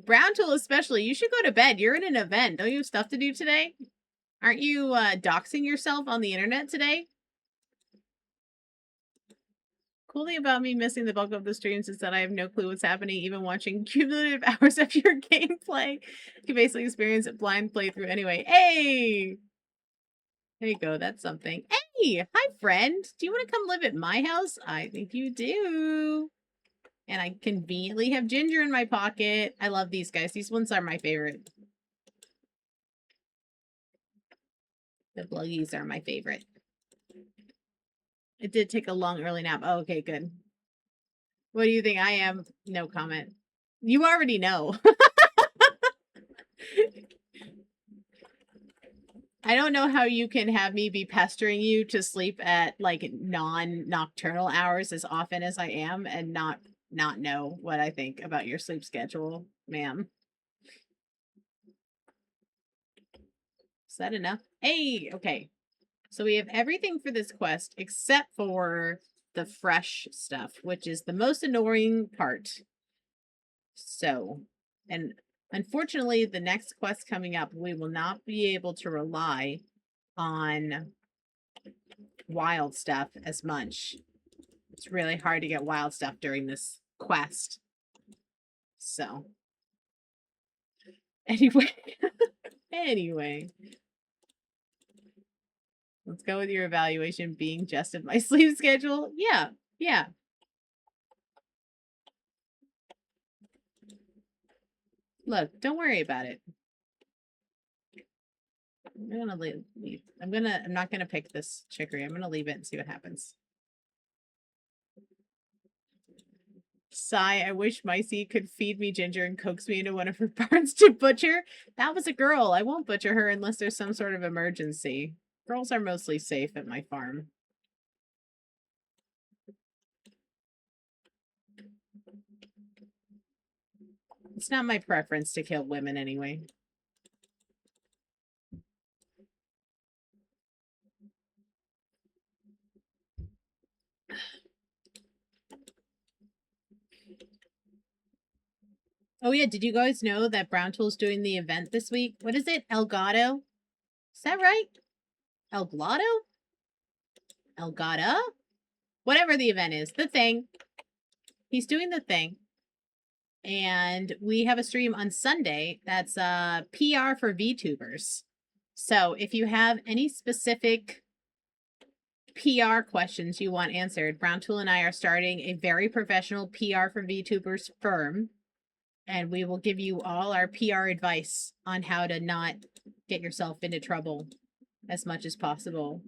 Brown Tool especially. You should go to bed. You're in an event. Don't you have stuff to do today? Aren't you doxing yourself on the internet today? Cool thing about me missing the bulk of the streams is that I have no clue what's happening, even watching cumulative hours of your gameplay. You can basically experience a blind playthrough anyway. Hey! There you go. That's something. Hey! Hi, friend. Do you want to come live at my house? I think you do. And I conveniently have ginger in my pocket. I love these guys. These ones are my favorite. The bluggies are my favorite. It did take a long early nap. Oh, okay, good. What do you think I am? No comment. You already know. I don't know how you can have me be pestering you to sleep at like non-nocturnal hours as often as I am and not know what I think about your sleep schedule, ma'am. Is that enough? Hey, okay. So we have everything for this quest except for the fresh stuff, which is the most annoying part. So, and unfortunately, the next quest coming up, we will not be able to rely on wild stuff as much. It's really hard to get wild stuff during this quest. So, anyway, anyway. Let's go with your evaluation being just of my sleep schedule. Yeah, yeah. Look, don't worry about it. I'm gonna leave. I'm not gonna pick this chicory. I'm gonna leave it and see what happens. Sigh, I wish Micey could feed me ginger and coax me into one of her barns to butcher. That was a girl. I won't butcher her unless there's some sort of emergency. Girls are mostly safe at my farm. It's not my preference to kill women anyway. Oh yeah, did you guys know that Brown Tool's doing the event this week? What is it? Elgato? Is that right? Elgato? Elgata? Whatever the event is. The thing. He's doing the thing. And we have a stream on Sunday that's PR for VTubers. So if you have any specific PR questions you want answered, Brown Tool and I are starting a very professional PR for VTubers firm. And we will give you all our PR advice on how to not get yourself into trouble as much as possible.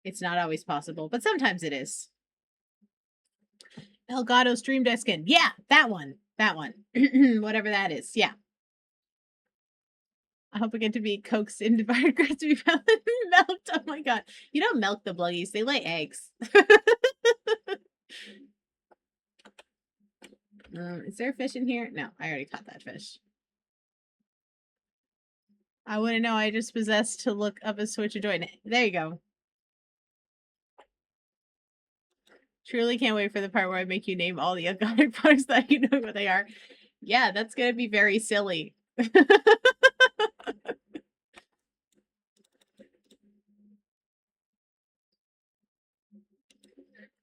It's not always possible, but sometimes it is. Elgato Stream Deck Skin. Yeah, that one. That one. Whatever that is. Yeah. I hope I get to be coaxed into by crispy milked. Oh my god. You don't milk the bluggies. They lay eggs. Is there a fish in here? No, I already caught that fish. I wouldn't know. I just possessed to look up a switch and join it. There you go. Truly can't wait for the part where I make you name all the Elgato products that you know what they are. Yeah, that's going to be very silly.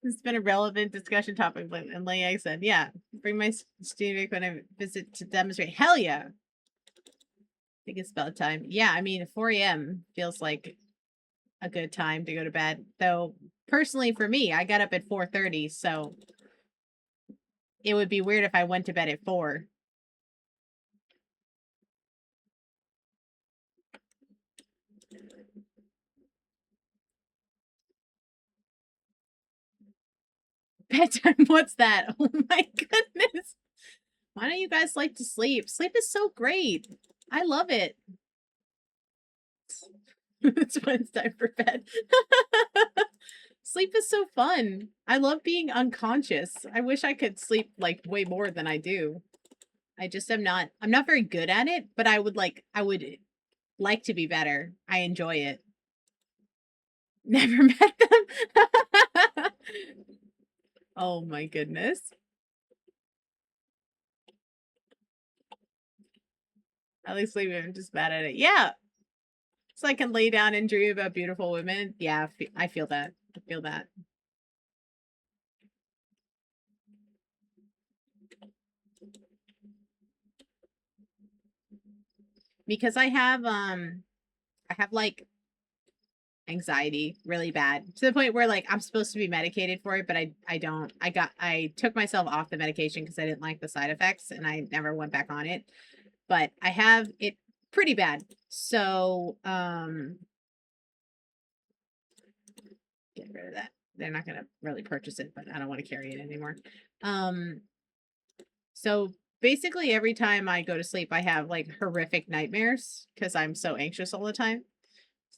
It's been a relevant discussion topic, and like I said, yeah, bring my student when I visit to demonstrate. Hell yeah. I think it's about time. Yeah, I mean, 4 a.m. feels like a good time to go to bed. Though, personally for me, I got up at 4:30, so it would be weird if I went to bed at 4. Bedtime, what's that? Oh my goodness. Why don't you guys like to sleep? Sleep is so great. I love it. It's when it's time for bed. Sleep is so fun. I love being unconscious. I wish I could sleep like way more than I do. I just am not, I'm not very good at it, but I would like to be better. I enjoy it. Never met them. Oh my goodness. At least maybe I'm just bad at it. Yeah. So I can lay down and dream about beautiful women. Yeah, I feel that. I feel that. Because I have like anxiety really bad to the point where like I'm supposed to be medicated for it, but I don't. I took myself off the medication because I didn't like the side effects and I never went back on it. But I have it pretty bad. So get rid of that. They're not gonna really purchase it, but I don't want to carry it anymore. Um so basically every time I go to sleep I have like horrific nightmares because I'm so anxious all the time.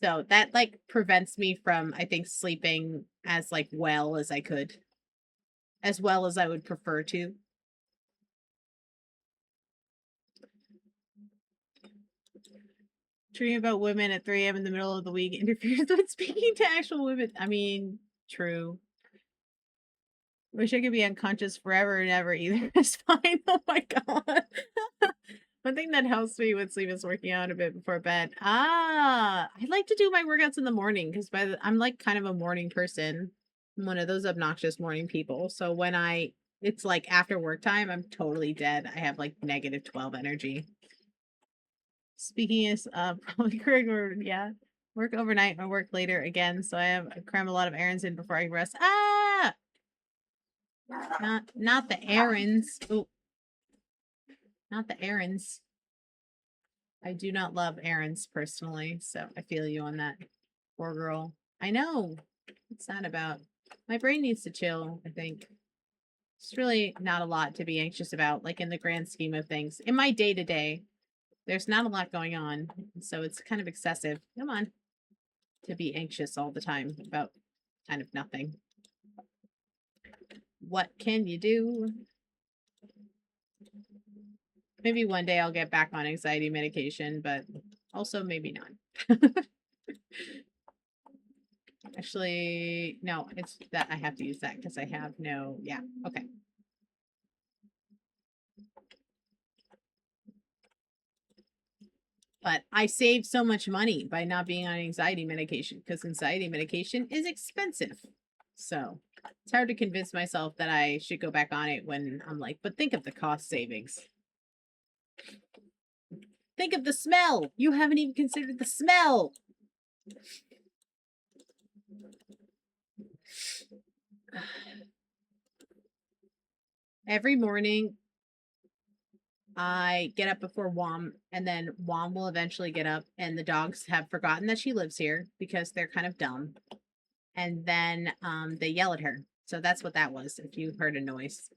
So that like prevents me from, I think, sleeping as like well as I could, as well as I would prefer to. Dreaming about women at 3 a.m. in the middle of the week interferes with speaking to actual women. I mean, true. Wish I could be unconscious forever and ever. Either is fine. Oh my god. One thing that helps me with sleep is working out a bit before bed. Ah, I like to do my workouts in the morning because I'm like kind of a morning person. I'm one of those obnoxious morning people. So when it's like after work time, I'm totally dead. I have like negative 12 energy. Speaking is probably correct word. Yeah, work overnight and work later again. So I cram a lot of errands in before I rest. Ah, not the errands. Oh, not the errands. I do not love errands personally, so I feel you on that. Poor girl. I know. It's not about. My brain needs to chill, I think. It's really not a lot to be anxious about, like in the grand scheme of things. In my day to day, there's not a lot going on, so it's kind of excessive. Come on. To be anxious all the time about kind of nothing. What can you do? Maybe one day I'll get back on anxiety medication, but also maybe not. Actually, no, it's that I have to use that because I have no, yeah, okay. But I saved so much money by not being on anxiety medication because anxiety medication is expensive. So it's hard to convince myself that I should go back on it when I'm like, but think of the cost savings. Think of the smell. You haven't even considered the smell. Every morning, I get up before Wom, and then Wom will eventually get up, and the dogs have forgotten that she lives here because they're kind of dumb. And then they yell at her. So that's what that was, if you heard a noise.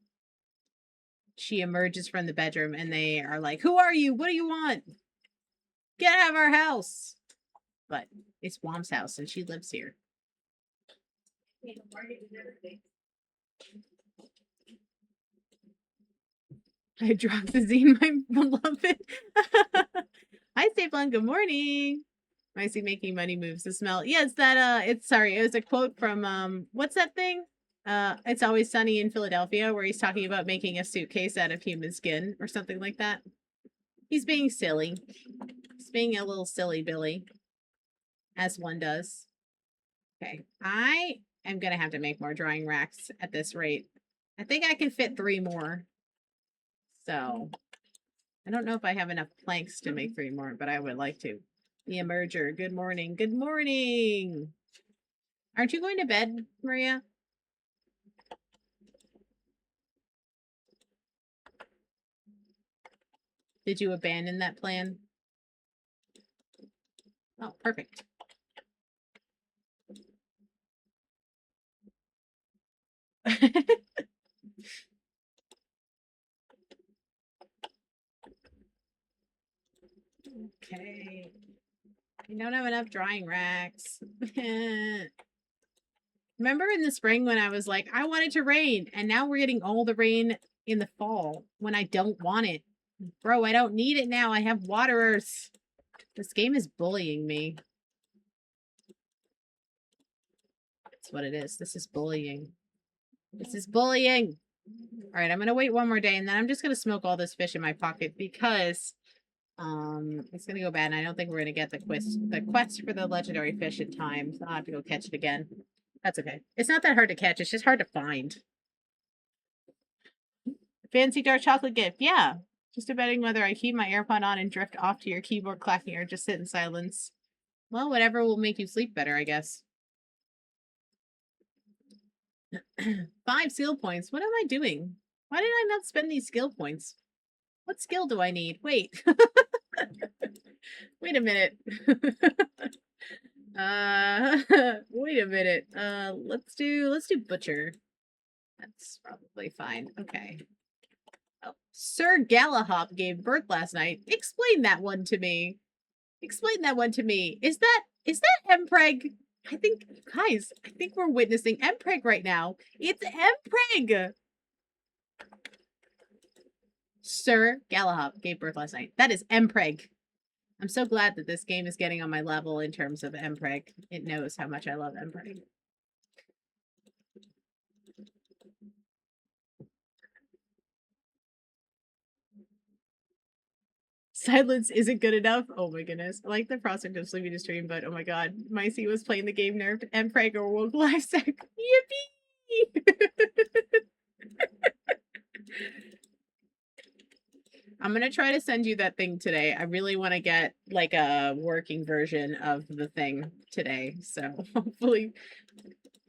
She emerges from the bedroom, and they are like, "Who are you? What do you want? Get out of our house!" But it's Wom's house, and she lives here. Hydroxyzine, my beloved. Hi, Stapleton. Good morning. I see making money moves the smell. Yeah, it's that it's sorry, it was a quote from what's that thing? It's Always Sunny in Philadelphia where he's talking about making a suitcase out of human skin or something like that. He's being silly. He's being a little silly Billy, as one does. Okay, I am gonna have to make more drying racks at this rate. I think I can fit 3 more. So I don't know if I have enough planks to make 3 more, but I would like to. The Emerger. Good morning. Good morning. Aren't you going to bed, Maria? Did you abandon that plan? Oh, perfect. Okay. I don't have enough drying racks. Remember in the spring when I was like, I want it to rain, and now we're getting all the rain in the fall when I don't want it. Bro, I don't need it now. I have waterers. This game is bullying me. That's what it is. This is bullying. This is bullying. All right, I'm going to wait one more day, and then I'm just going to smoke all this fish in my pocket because it's going to go bad, and I don't think we're going to get the quest for the legendary fish in time. So I'll have to go catch it again. That's okay. It's not that hard to catch. It's just hard to find. Fancy dark chocolate gift. Yeah. Just debating whether I keep my AirPod on and drift off to your keyboard clacking or just sit in silence. Well, whatever will make you sleep better, I guess. 5 skill points. What am I doing? Why did I not spend these skill points? What skill do I need? Wait. Wait a minute. Wait a minute. Let's do butcher. That's probably fine. Okay. Oh, Sir Galahop gave birth last night. Explain that one to me. Explain that one to me. Is that Mpreg? I think, guys, I think we're witnessing Mpreg right now. It's Mpreg! Sir Galahop gave birth last night. That is Mpreg. I'm so glad that this game is getting on my level in terms of Mpreg. It knows how much I love Mpreg. Silence isn't good enough. Oh my goodness. I like the prospect of sleeping to stream, but oh my god. Micey was playing the game nerfed Mpreg or woke live sec. Yippee! I'm gonna try to send you that thing today. I really want to get like a working version of the thing today. So hopefully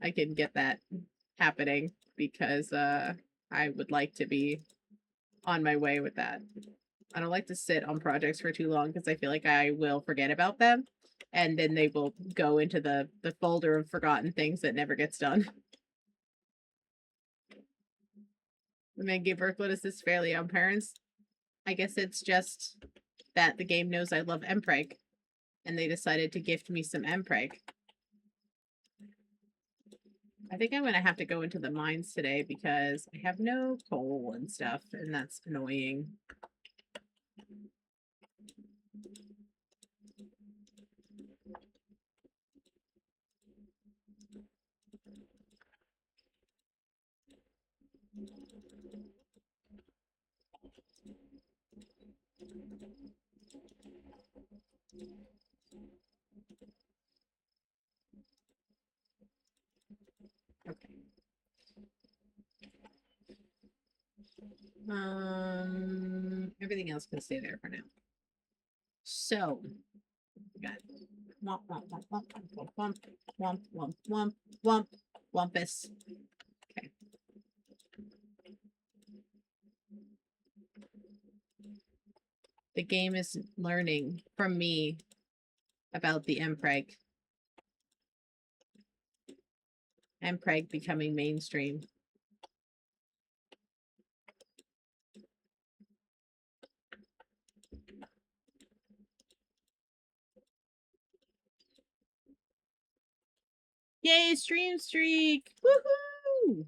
I can get that happening because I would like to be on my way with that. I don't like to sit on projects for too long because I feel like I will forget about them and then they will go into the folder of forgotten things that never gets done. The man gave birth. What is this fairly on parents? I guess it's just that the game knows I love Mpreg and they decided to gift me some Mpreg. I think I'm going to have to go into the mines today because I have no coal and stuff and that's annoying. Okay. Everything else can stay there for now. So, we got womp, womp, womp, womp, womp, womp, womp, womp, womp, womp, wompus. Okay. The game is learning from me about the Mpreg. Mpreg becoming mainstream. Yay, stream streak! Woohoo!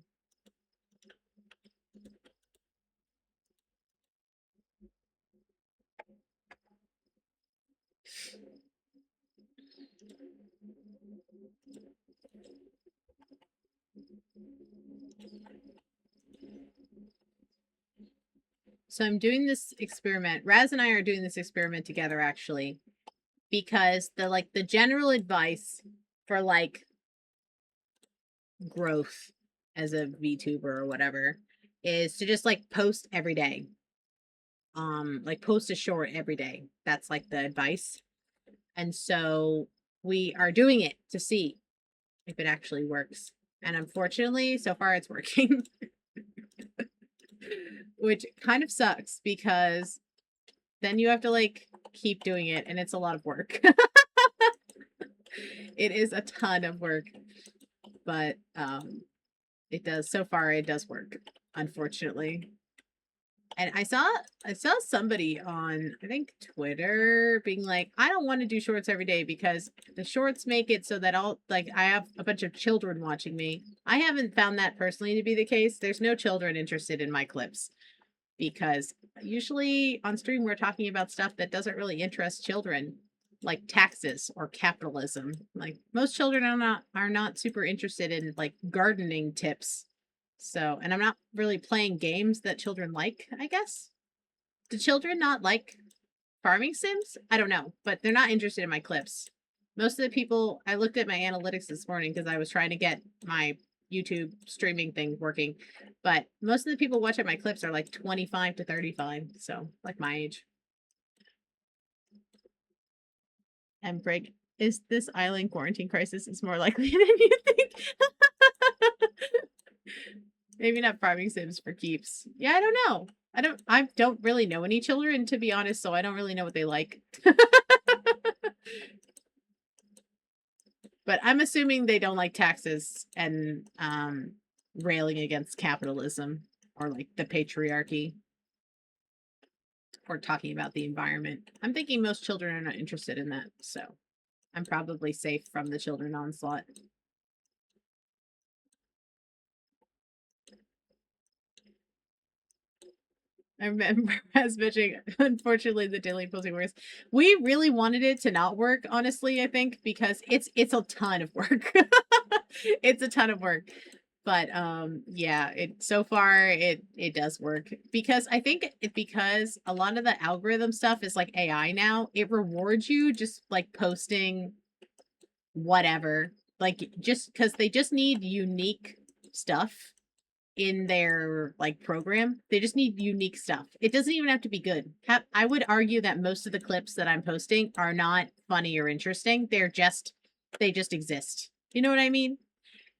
So I'm doing this experiment. Raz and I are doing this experiment together actually because the general advice for like growth as a VTuber or whatever is to just like post every day. Like post a short every day. That's like the advice. And so we are doing it to see if it actually works. And unfortunately, so far it's working. Which kind of sucks because then you have to like keep doing it and it's a lot of work. It is a ton of work, but it does, so far it does work, unfortunately. And I saw somebody on, I think Twitter being like, I don't want to do shorts every day because the shorts make it so that I have a bunch of children watching me. I haven't found that personally to be the case. There's no children interested in my clips because usually on stream we're talking about stuff that doesn't really interest children, like taxes or capitalism. Like most children are not super interested in like gardening tips. So, and I'm not really playing games that children like, I guess. Do children not like farming sims? I don't know, but they're not interested in my clips. Most of the people, I looked at my analytics this morning because I was trying to get my YouTube streaming thing working, but most of the people watching my clips are like 25 to 35, so like my age. And Brig, is this island quarantine crisis is more likely than you think? Maybe not farming sims for keeps. Yeah, I don't know. I don't really know any children, to be honest, so I don't really know what they like. But I'm assuming they don't like taxes and railing against capitalism or like the patriarchy or talking about the environment. I'm thinking most children are not interested in that, so I'm probably safe from the children onslaught. I remember as bitching. Unfortunately, the daily posting works. We really wanted it to not work, honestly, I think, because it's a ton of work. It's a ton of work. But yeah, it so far it does work because I think because a lot of the algorithm stuff is like AI now, it rewards you just like posting whatever. Like just because they just need unique stuff in their like program. They just need unique stuff. It doesn't even have to be good. I would argue that most of the clips that I'm posting are not funny or interesting. They just exist. You know what I mean?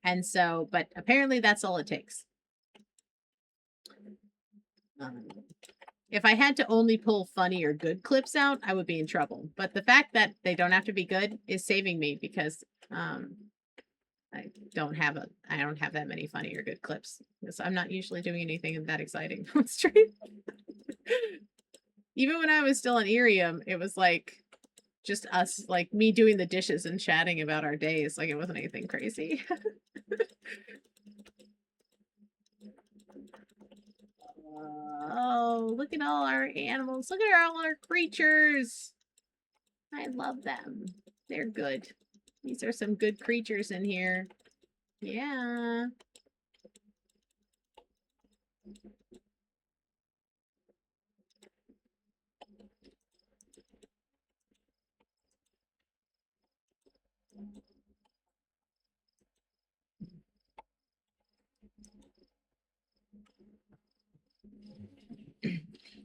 And so, but apparently that's all it takes. If I had to only pull funny or good clips out, I would be in trouble. But the fact that they don't have to be good is saving me because I don't have that many funny or good clips because I'm not usually doing anything that exciting on stream. Even when I was still on Irium, it was like just us, like me doing the dishes and chatting about our days. Like it wasn't anything crazy. Oh, look at all our animals. Look at all our creatures. I love them. They're good. These are some good creatures in here. Yeah.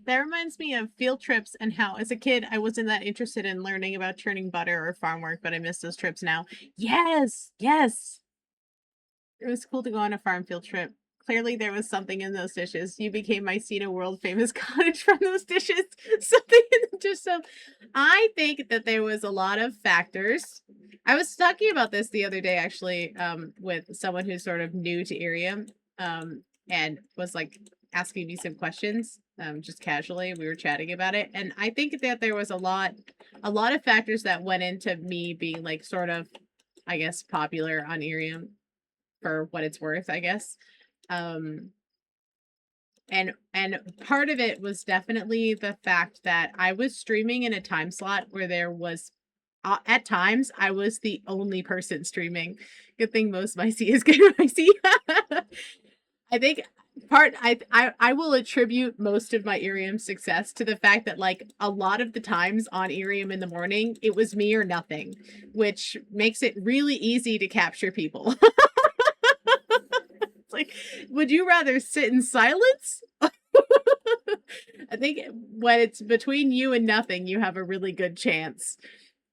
That reminds me of field trips and how, as a kid, I wasn't that interested in learning about churning butter or farm work, but I miss those trips now. Yes, yes. It was cool to go on a farm field trip. Clearly, there was something in those dishes. You became my Cena world famous cottage from those dishes. Something in the dish. So, I think that there was a lot of factors. I was talking about this the other day, actually, with someone who's sort of new to Irium, and was like asking me some questions, just casually. We were chatting about it, and I think that there was a lot of factors that went into me being like sort of, I guess, popular on Irium for what it's worth, I guess. And part of it was definitely the fact that I was streaming in a time slot where there was at times I was the only person streaming. Good thing most Micey is good Micey. I think I will attribute most of my Irium success to the fact that like a lot of the times on Irium in the morning, it was me or nothing, which makes it really easy to capture people. It's like, would you rather sit in silence? I think when it's between you and nothing, you have a really good chance.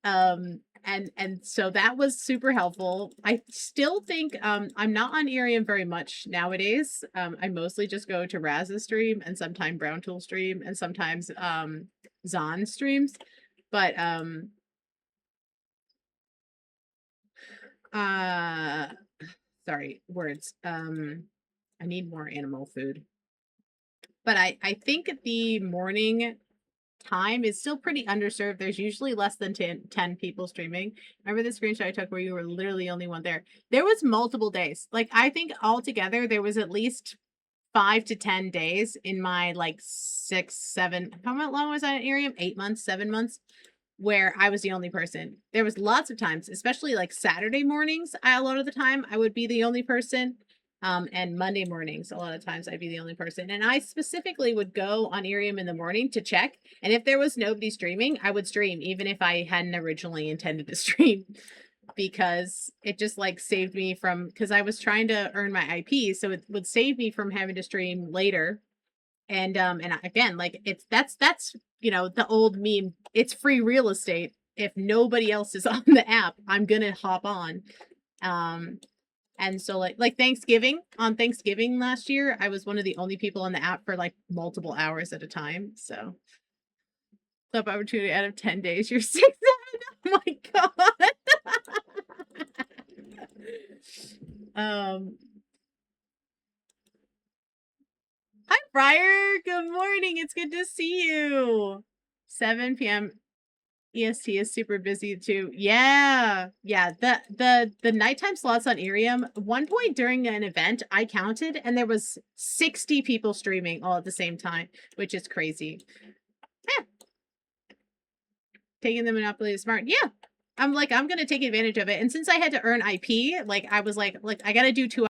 And so that was super helpful. I still think I'm not on Irium very much nowadays. I mostly just go to Raz's stream and sometimes Brown Tool stream and sometimes Zon streams. But sorry, words. I need more animal food. But I think the morning time is still pretty underserved. There's usually less than 10 people streaming. Remember the screenshot I took where you were literally the only one there? There was multiple days. Like I think altogether there was at least 5 to 10 days in my like 6, 7, how long was I at Irium? 8 months, 7 months, where I was the only person. There was lots of times, especially like Saturday mornings, a lot of the time I would be the only person. And Monday mornings, a lot of times I'd be the only person. And I specifically would go on Irium in the morning to check. And if there was nobody streaming, I would stream, even if I hadn't originally intended to stream, because it just like saved me from, because I was trying to earn my IP. So it would save me from having to stream later. And again, like that's, you know, the old meme, it's free real estate. If nobody else is on the app, I'm gonna hop on. And so like on Thanksgiving last year, I was one of the only people on the app for like multiple hours at a time. So club opportunity out of 10 days, you're 6, 7. Oh my God. Hi Briar, good morning. It's good to see you. 7 p.m. EST is super busy too. Yeah. The nighttime slots on Irium, one point during an event, I counted and there was 60 people streaming all at the same time, which is crazy. Yeah. Taking the monopoly is smart. Yeah. I'm gonna take advantage of it. And since I had to earn IP, like I was like I gotta do 2